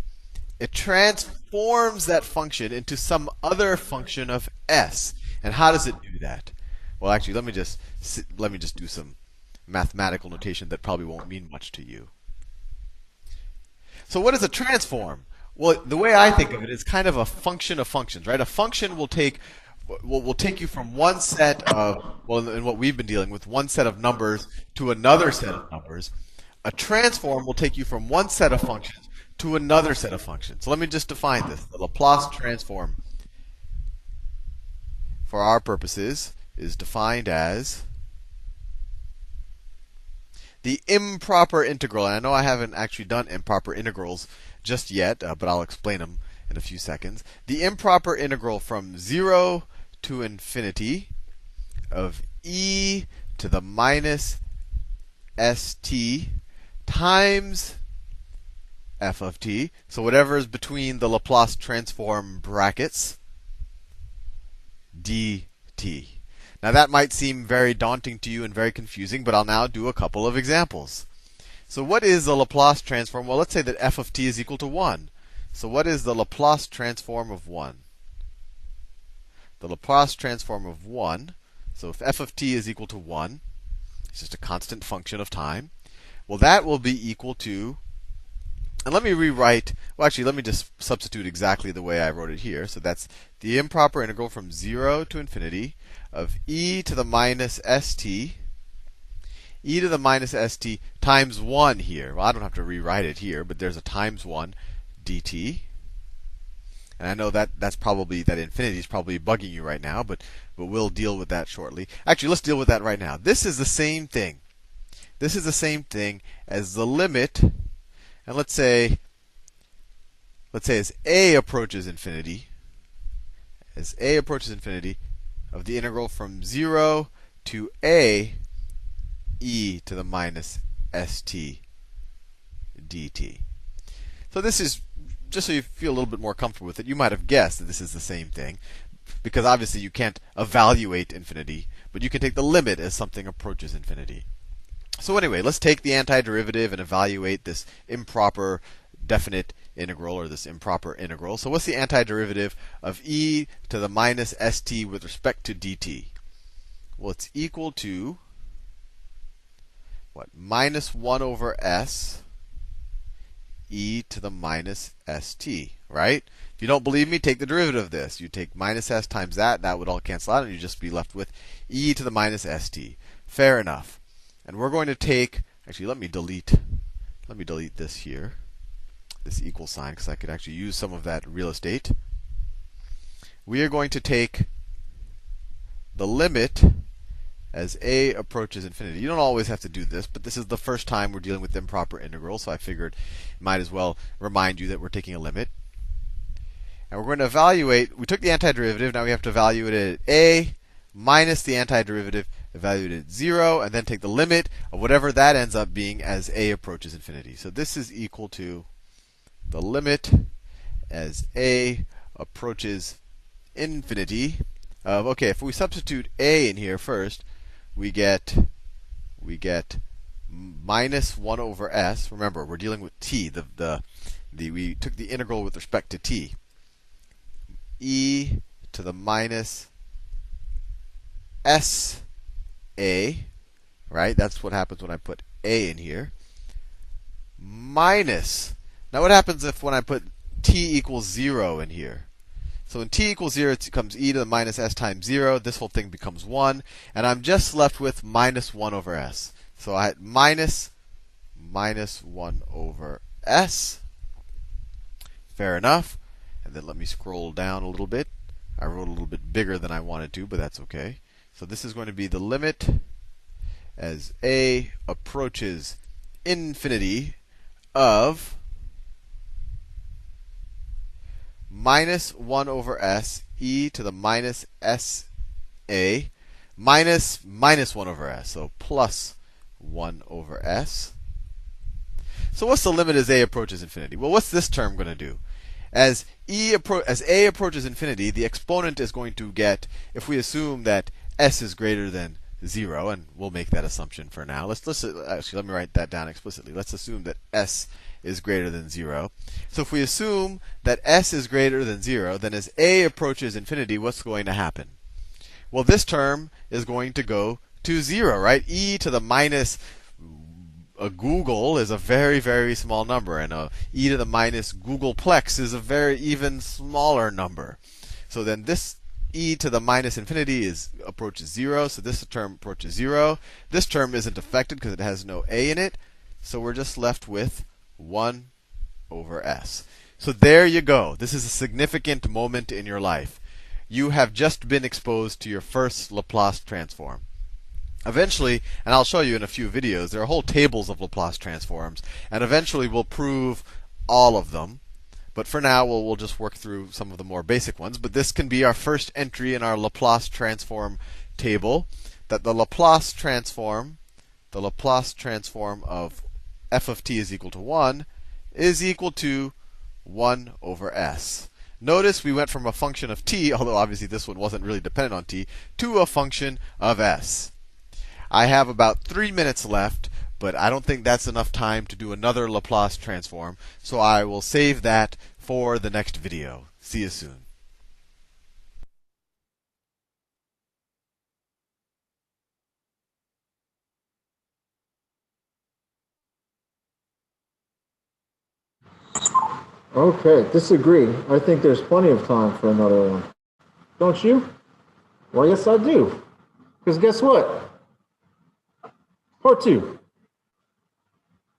it transforms that function into some other function of s. And how does it do that? Well, actually, let me just do some mathematical notation that probably won't mean much to you. So what is a transform? Well, the way I think of it is kind of a function of functions, right? A function will take you from one set of, well, in what we've been dealing with, one set of numbers to another set of numbers. A transform will take you from one set of functions to another set of functions. So let me just define this. The Laplace transform, for our purposes, is defined as the improper integral. And I know I haven't actually done improper integrals just yet, but I'll explain them in a few seconds. The improper integral from 0 to infinity of e to the minus st times f of t. So whatever is between the Laplace transform brackets. dt. Now that might seem very daunting to you and very confusing, but I'll now do a couple of examples. So what is the Laplace transform? Well, let's say that f of t is equal to 1. So what is the Laplace transform of 1? The Laplace transform of 1, so if f of t is equal to 1, it's just a constant function of time, well, that will be equal to, and let me rewrite, well, actually, let me just substitute exactly the way I wrote it here. So that's the improper integral from 0 to infinity of e to the minus st, e to the minus st times 1 here. Well, I don't have to rewrite it here, but there's a times 1 dt. And I know that that's probably, that infinity is probably bugging you right now, but we'll deal with that shortly. Actually, let's deal with that right now. This is the same thing. This is the same thing as the limit, and let's say as a approaches infinity, of the integral from 0 to a e to the minus st dt. So this is, just so you feel a little bit more comfortable with it, you might have guessed that this is the same thing, because obviously you can't evaluate infinity, but you can take the limit as something approaches infinity. So anyway, let's take the antiderivative and evaluate this improper definite integral, or this improper integral. So what's the antiderivative of e to the minus st with respect to dt? Well, it's equal to what? Minus 1 over s e to the minus st, right? If you don't believe me, take the derivative of this. You take minus s times that would all cancel out, and you'd just be left with e to the minus st. Fair enough. And we're going to take, actually, let me delete this here, this equal sign, because I could actually use some of that real estate. We are going to take the limit as a approaches infinity. You don't always have to do this, but this is the first time we're dealing with improper integrals, so I figured I might as well remind you that we're taking a limit. And we're going to evaluate, we took the antiderivative, now we have to evaluate it at a minus the antiderivative, evaluate it at 0, and then take the limit of whatever that ends up being as a approaches infinity. So this is equal to the limit as a approaches infinity of, okay, if we substitute a in here first, we get minus 1 over s. Remember, we're dealing with t. We took the integral with respect to t. E to the minus s a, right? That's what happens when I put a in here. Minus, now what happens if when I put t equals 0 in here? So when t equals 0, it becomes e to the minus s times 0. This whole thing becomes 1. And I'm just left with minus 1 over s. So I had minus 1 over s. Fair enough. And then let me scroll down a little bit. I wrote a little bit bigger than I wanted to, but that's okay. So this is going to be the limit as a approaches infinity of minus 1 over s e to the minus s a minus 1 over s. So plus 1 over s. So what's the limit as a approaches infinity? Well, what's this term going to do? As a approaches infinity, the exponent is going to get, if we assume that s is greater than 0, and we'll make that assumption for now. Actually, let me write that down explicitly. Let's assume that s is greater than 0. So if we assume that s is greater than 0, then as a approaches infinity, what's going to happen? Well, this term is going to go to 0, right? E to the minus a Google is a very, very small number, and a e to the minus Googleplex is a very even smaller number. So then this e to the minus infinity approaches 0, so this term approaches 0. This term isn't affected because it has no a in it, so we're just left with 1 over s. So there you go. This is a significant moment in your life. You have just been exposed to your first Laplace transform. Eventually, and I'll show you in a few videos, there are whole tables of Laplace transforms, and eventually we'll prove all of them. But for now, we'll just work through some of the more basic ones. But this can be our first entry in our Laplace transform table, that the Laplace transform of f of t is equal to 1 is equal to 1 over s. Notice we went from a function of t, although obviously this one wasn't really dependent on t, to a function of s. I have about 3 minutes left, but I don't think that's enough time to do another Laplace transform, so I will save that for the next video. See you soon. Okay, disagree. I think there's plenty of time for another one. Don't you? Well, yes, I do. Because guess what? Part 2.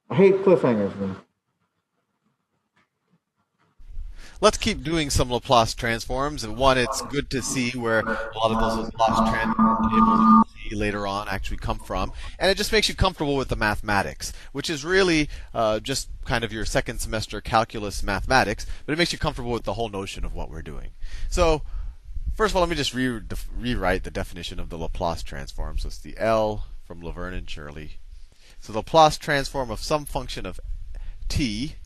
I hate cliffhangers, man. Let's keep doing some Laplace transforms. And one, it's good to see where a lot of those Laplace transform tables that you see later on actually come from. And it just makes you comfortable with the mathematics, which is really just kind of your second semester calculus mathematics, but it makes you comfortable with the whole notion of what we're doing. So first of all, let me just rewrite the definition of the Laplace transform. So it's the L from Laverne and Shirley. So the Laplace transform of some function of t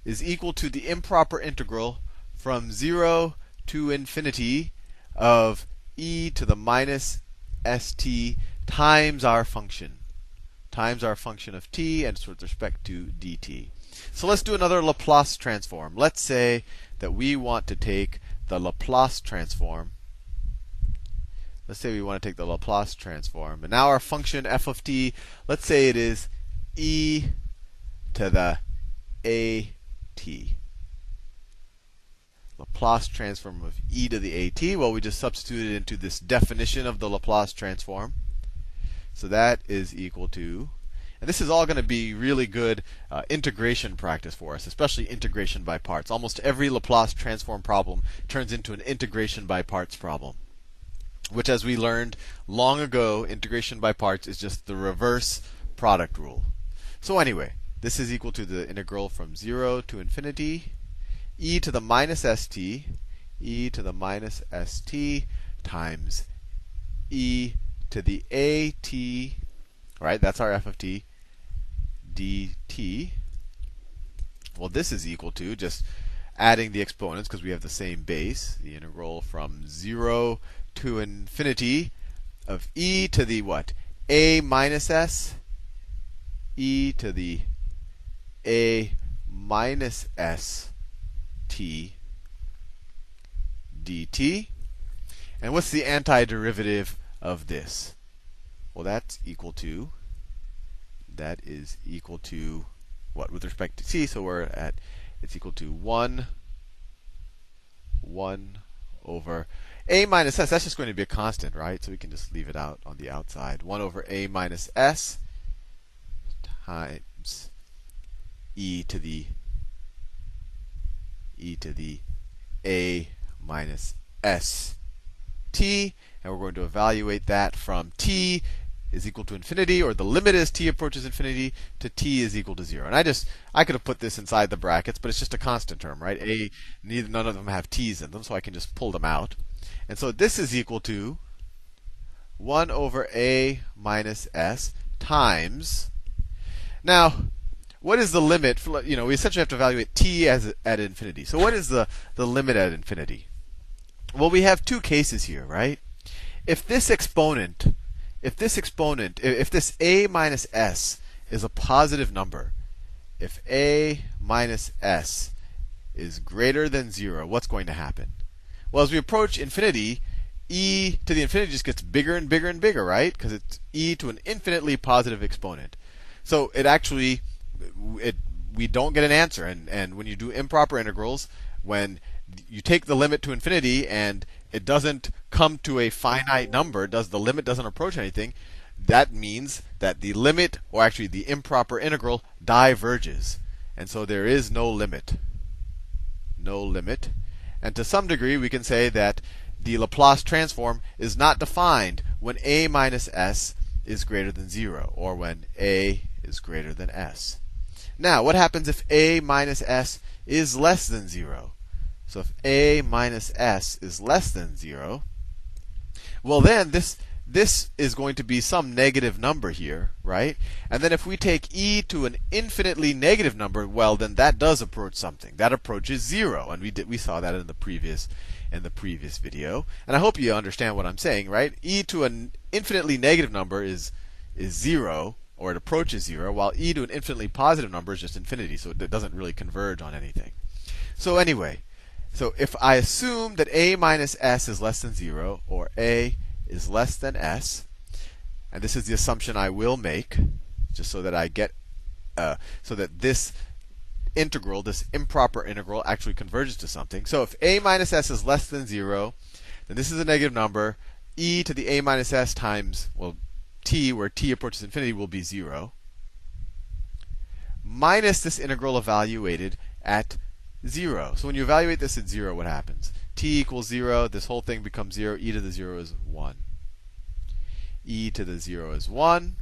is equal to the improper integral from 0 to infinity of e to the minus st times our function of t, and it's with respect to dt. So let's do another Laplace transform. Let's say that we want to take the Laplace transform. Let's say we want to take the Laplace transform. And now our function f of t, let's say it is e to the a t. Laplace transform of e to the at. Well, we just substituted into this definition of the Laplace transform. So that is equal to, and this is all going to be really good integration practice for us, especially integration by parts. Almost every Laplace transform problem turns into an integration by parts problem, which, as we learned long ago, integration by parts is just the reverse product rule. So anyway, this is equal to the integral from 0 to infinity e to the minus st times e to the at, right? That's our f of t dt. Well, this is equal to just adding the exponents because we have the same base. The integral from 0 to infinity of e to the what? A minus s e to the a minus s t dt. And what's the antiderivative of this? Well, that is equal to what with respect to t? So it's equal to 1 over a minus s. That's just going to be a constant, right? So we can just leave it out on the outside. 1 over a minus s times e to the a minus s t, and we're going to evaluate that from t is equal to infinity, or the limit as t approaches infinity, to t is equal to 0. And I could have put this inside the brackets, but it's just a constant term, right? None of them have t's in them, so I can just pull them out. And so this is equal to 1 over a minus s times. Now, what is the limit? We essentially have to evaluate t as at infinity. So what is the limit at infinity? Well, we have two cases here, right? If this a minus s is a positive number, if a minus s is greater than 0, what's going to happen? Well, as we approach infinity, e to the infinity just gets bigger and bigger and bigger, right? Because it's e to an infinitely positive exponent. So we don't get an answer. And when you do improper integrals, when you take the limit to infinity and it doesn't come to a finite number, the limit doesn't approach anything, that means that the limit, or actually the improper integral, diverges. And so there is no limit. No limit. And to some degree, we can say that the Laplace transform is not defined when a minus s is greater than 0, or when a is greater than s. Now, what happens if a minus s is less than 0? So if a minus s is less than 0, well then this this is going to be some negative number here, right? And then if we take e to an infinitely negative number, well, then that does approach something. That approaches 0, and we saw that in the previous video. And I hope you understand what I'm saying, right? E to an infinitely negative number is 0, or it approaches 0, while e to an infinitely positive number is just infinity, so it doesn't really converge on anything. So anyway, so if I assume that a minus s is less than 0, or a is less than s, and this is the assumption I will make, just so that I get, so that this integral, this improper integral, actually converges to something. So if a minus s is less than 0, then this is a negative number. E to the a minus s times, well, t, where t approaches infinity, will be 0, minus this integral evaluated at 0. So when you evaluate this at 0, what happens? T equals 0. This whole thing becomes 0. E to the 0 is 1. E to the 0 is 1.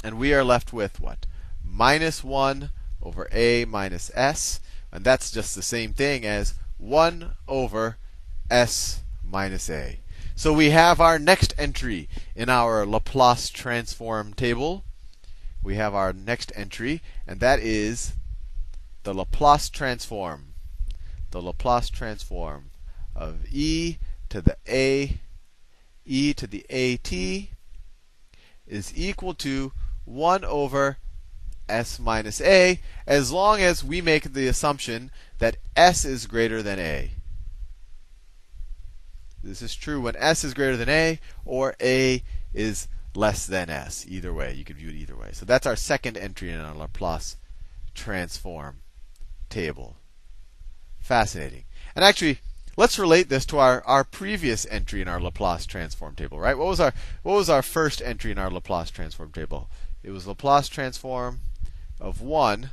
And we are left with what? Minus 1 over a minus s. And that's just the same thing as 1 over s minus a. So we have our next entry in our Laplace transform table. We have our next entry, and that is the Laplace transform. The Laplace transform of e to the a, e to the at is equal to 1 over s minus a, as long as we make the assumption that s is greater than a. This is true when s is greater than a, or a is less than s. Either way, you could view it either way. So that's our second entry in our Laplace transform table. Fascinating. And actually, let's relate this to our previous entry in our Laplace transform table, right? What was our first entry in our Laplace transform table? It was Laplace transform of 1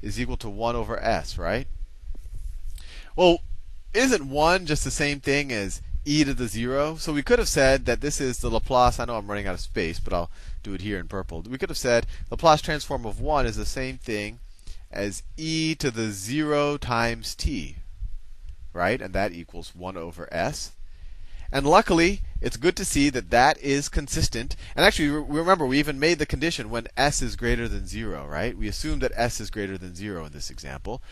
is equal to 1 over s, right? Well, isn't 1 just the same thing as e to the 0? So we could have said that this is the Laplace. I know I'm running out of space, but I'll do it here in purple. We could have said Laplace transform of 1 is the same thing as e to the 0 times t, right? And that equals 1 over s. And luckily, it's good to see that that is consistent. And actually, remember, we even made the condition when s is greater than 0, right? We assume that s is greater than 0 in this example.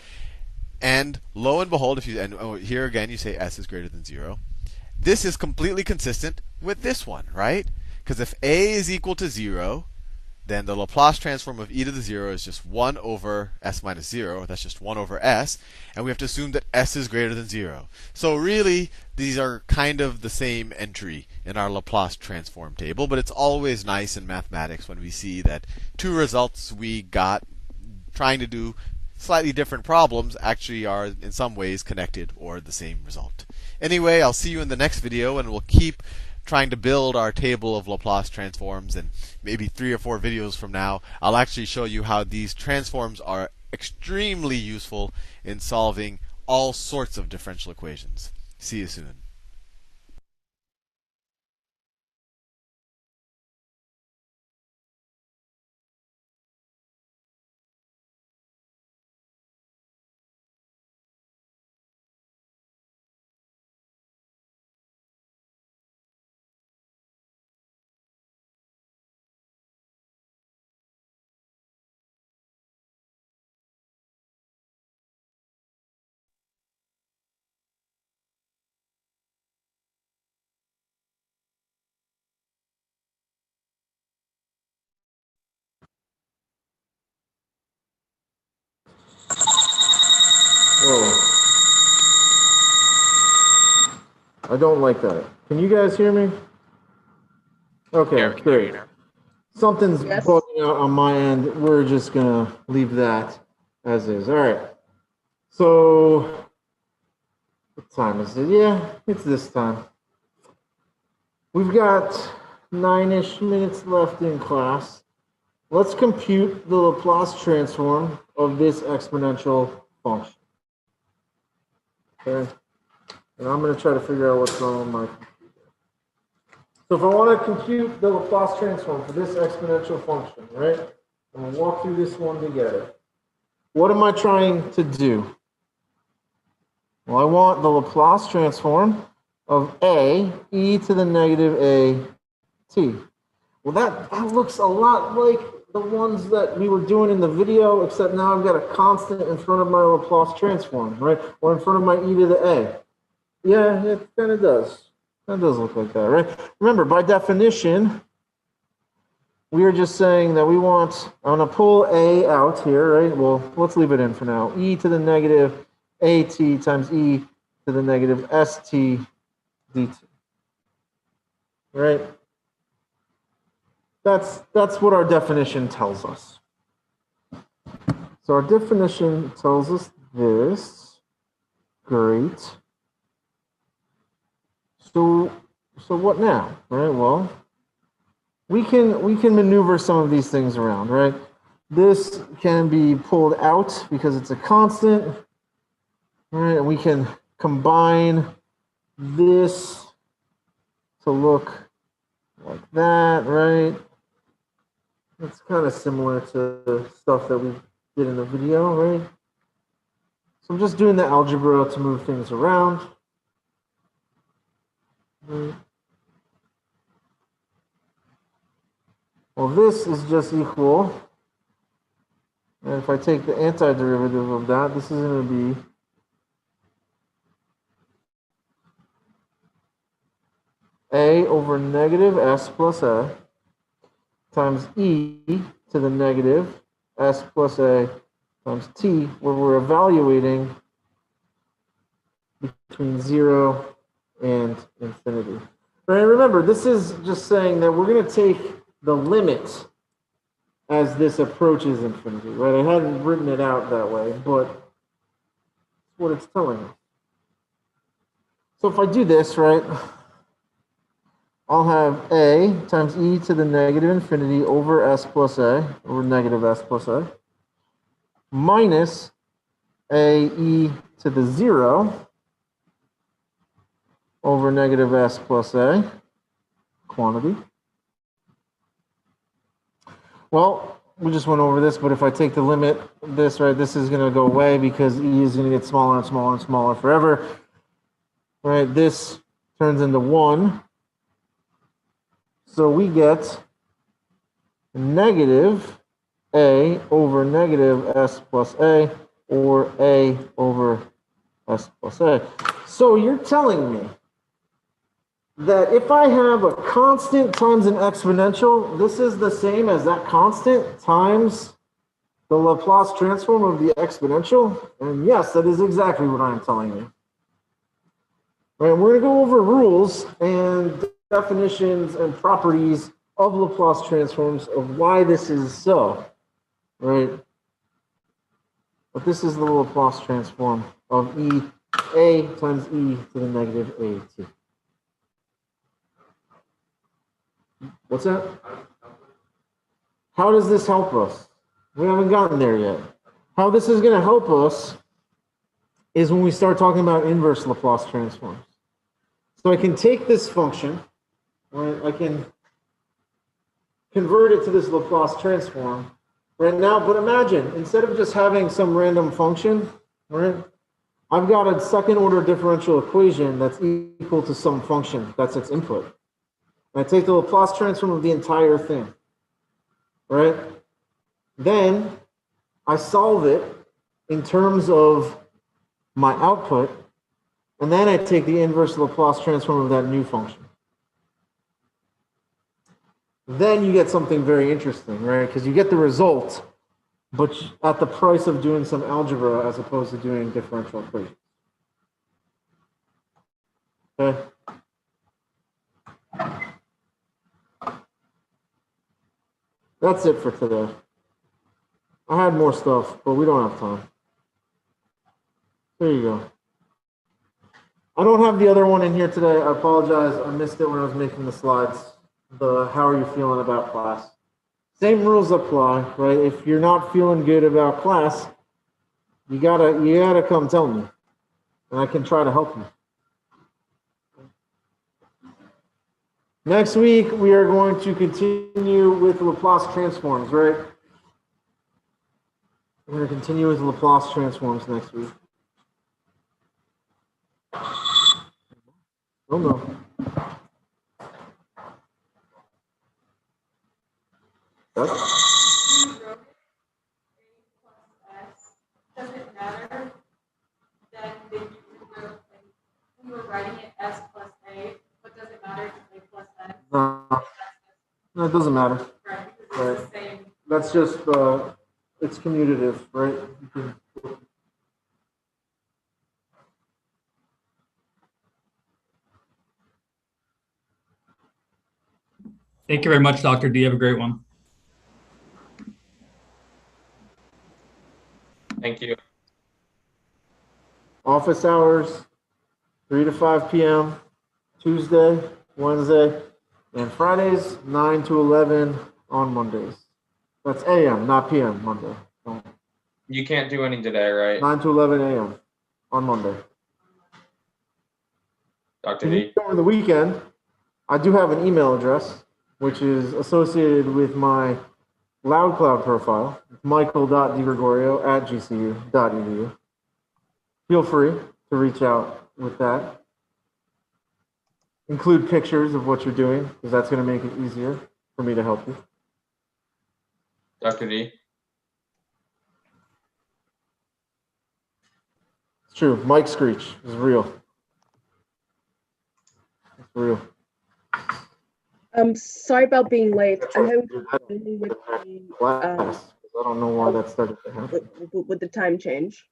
And lo and behold, here again you say s is greater than 0. This is completely consistent with this one, right? Because if a is equal to 0, then the Laplace transform of e to the 0 is just 1 over s minus 0. That's just 1 over s. And we have to assume that s is greater than 0. So really, these are kind of the same entry in our Laplace transform table. But it's always nice in mathematics when we see that two results we got trying to do slightly different problems actually are in some ways connected or the same result. Anyway, I'll see you in the next video, and we'll keep trying to build our table of Laplace transforms, and maybe 3 or 4 videos from now, I'll actually show you how these transforms are extremely useful in solving all sorts of differential equations. See you soon. Whoa. I don't like that. Can you guys hear me? Okay, great. Something's bugging out on my end. We're just going to leave that as is. All right. So, what time is it? Yeah, it's this time. We've got 9-ish minutes left in class. Let's compute the Laplace transform of this exponential function. Okay. And I'm going to try to figure out what's wrong with my computer. So if I want to compute the Laplace transform for this exponential function, right? I'm going to walk through this one together. What am I trying to do? Well, I want the Laplace transform of a, e to the negative a t. Well, that looks a lot like the ones that we were doing in the video, except now I've got a constant in front of my Laplace transform, right? Or in front of my e to the a. Yeah, it kind of does. That does look like that, right? Remember, by definition, we are just saying that we want, I'm going to pull a out here, right? Well, let's leave it in for now. E to the negative at times e to the negative st dt. Right? That's what our definition tells us. So our definition tells us this. Great. So what now? Right? Well, we can maneuver some of these things around, right? This can be pulled out because it's a constant. Right? And we can combine this to look like that, right? It's kind of similar to stuff that we did in the video, right? So I'm just doing the algebra to move things around. Right. Well, this is just equal, and if I take the antiderivative of that, this is going to be a over negative s plus a times e to the negative s plus a times t, where we're evaluating between 0 and infinity. Right, remember, this is just saying that we're going to take the limit as this approaches infinity, right? I hadn't written it out that way, but it's what it's telling us. So if I do this, right, I'll have a times e to the negative infinity over s plus a, over negative s plus a, minus a e to the 0 over negative s plus a, quantity. Well, we just went over this, but if I take the limit, this, right, this is going to go away because e is going to get smaller and smaller and smaller forever. Right, this turns into 1. So we get negative a over negative s plus a, or a over s plus a. So you're telling me that if I have a constant times an exponential, this is the same as that constant times the Laplace transform of the exponential? And yes, that is exactly what I'm telling you. Right, we're going to go over rules and definitions and properties of Laplace transforms of why this is so, right? But this is the Laplace transform of a times e to the negative at. What's that? How does this help us? We haven't gotten there yet. How this is going to help us is when we start talking about inverse Laplace transforms. So I can take this function, right? I can convert it to this Laplace transform right now, but imagine, instead of just having some random function, right? I've got a second order differential equation that's equal to some function, that's its input. I take the Laplace transform of the entire thing, right? Then I solve it in terms of my output, and then I take the inverse Laplace transform of that new function. Then you get something very interesting, right? Because you get the result, but at the price of doing some algebra as opposed to doing differential equations. Okay? That's it for today. I had more stuff, but we don't have time. There you go. I don't have the other one in here today. I apologize. I missed it when I was making the slides. The how are you feeling about class? Same rules apply, right? If you're not feeling good about class, you gotta come tell me, and I can try to help you. Next week, we are going to continue with Laplace transforms, right? We're going to continue with Laplace transforms next week. Oh no. It doesn't matter. Right. That's just, it's commutative, right? You can- Thank you very much, Dr. D. Have a great one. Thank you. Office hours, 3 to 5 p.m., Tuesday, Wednesday, and Fridays, 9 to 11 on Mondays. That's a.m., not p.m. Monday. So You can't do any today, right? 9 to 11 a.m. on Monday. Dr. D. Over the weekend, I do have an email address, which is associated with my LoudCloud profile, michael.dgregorio@gcu.edu. Feel free to reach out with that. Include pictures of what you're doing, because that's going to make it easier for me to help you. Dr. D. It's true. Mike Screech is real. It's real. Sorry about being late. I'm having with Class. I don't know why that started to happen. with the time change.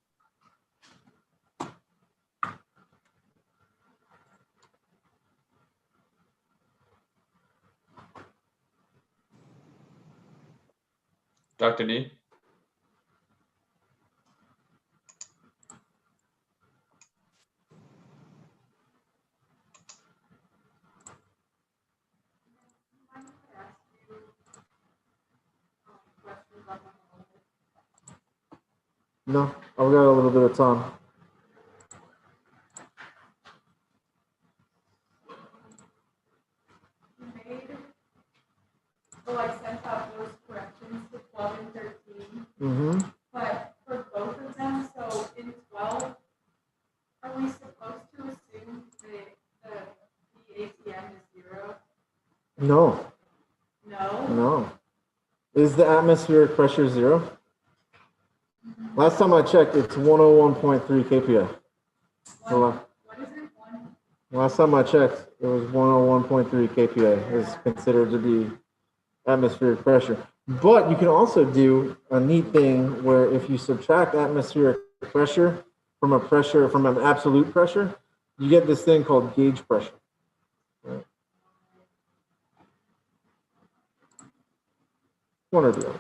Dr. D. No, I've got a little bit of time. So I sent out those corrections to 12 and 13. Mm-hmm. But for both of them, so in 12, are we supposed to assume that the ATM is 0? No. No? No. Is the atmospheric pressure 0? Last time I checked, it's 101.3 kPa. What is it? Last time I checked, it was 101.3 kPa is considered to be atmospheric pressure. But you can also do a neat thing where if you subtract atmospheric pressure from an absolute pressure, you get this thing called gauge pressure. Right? One or the other.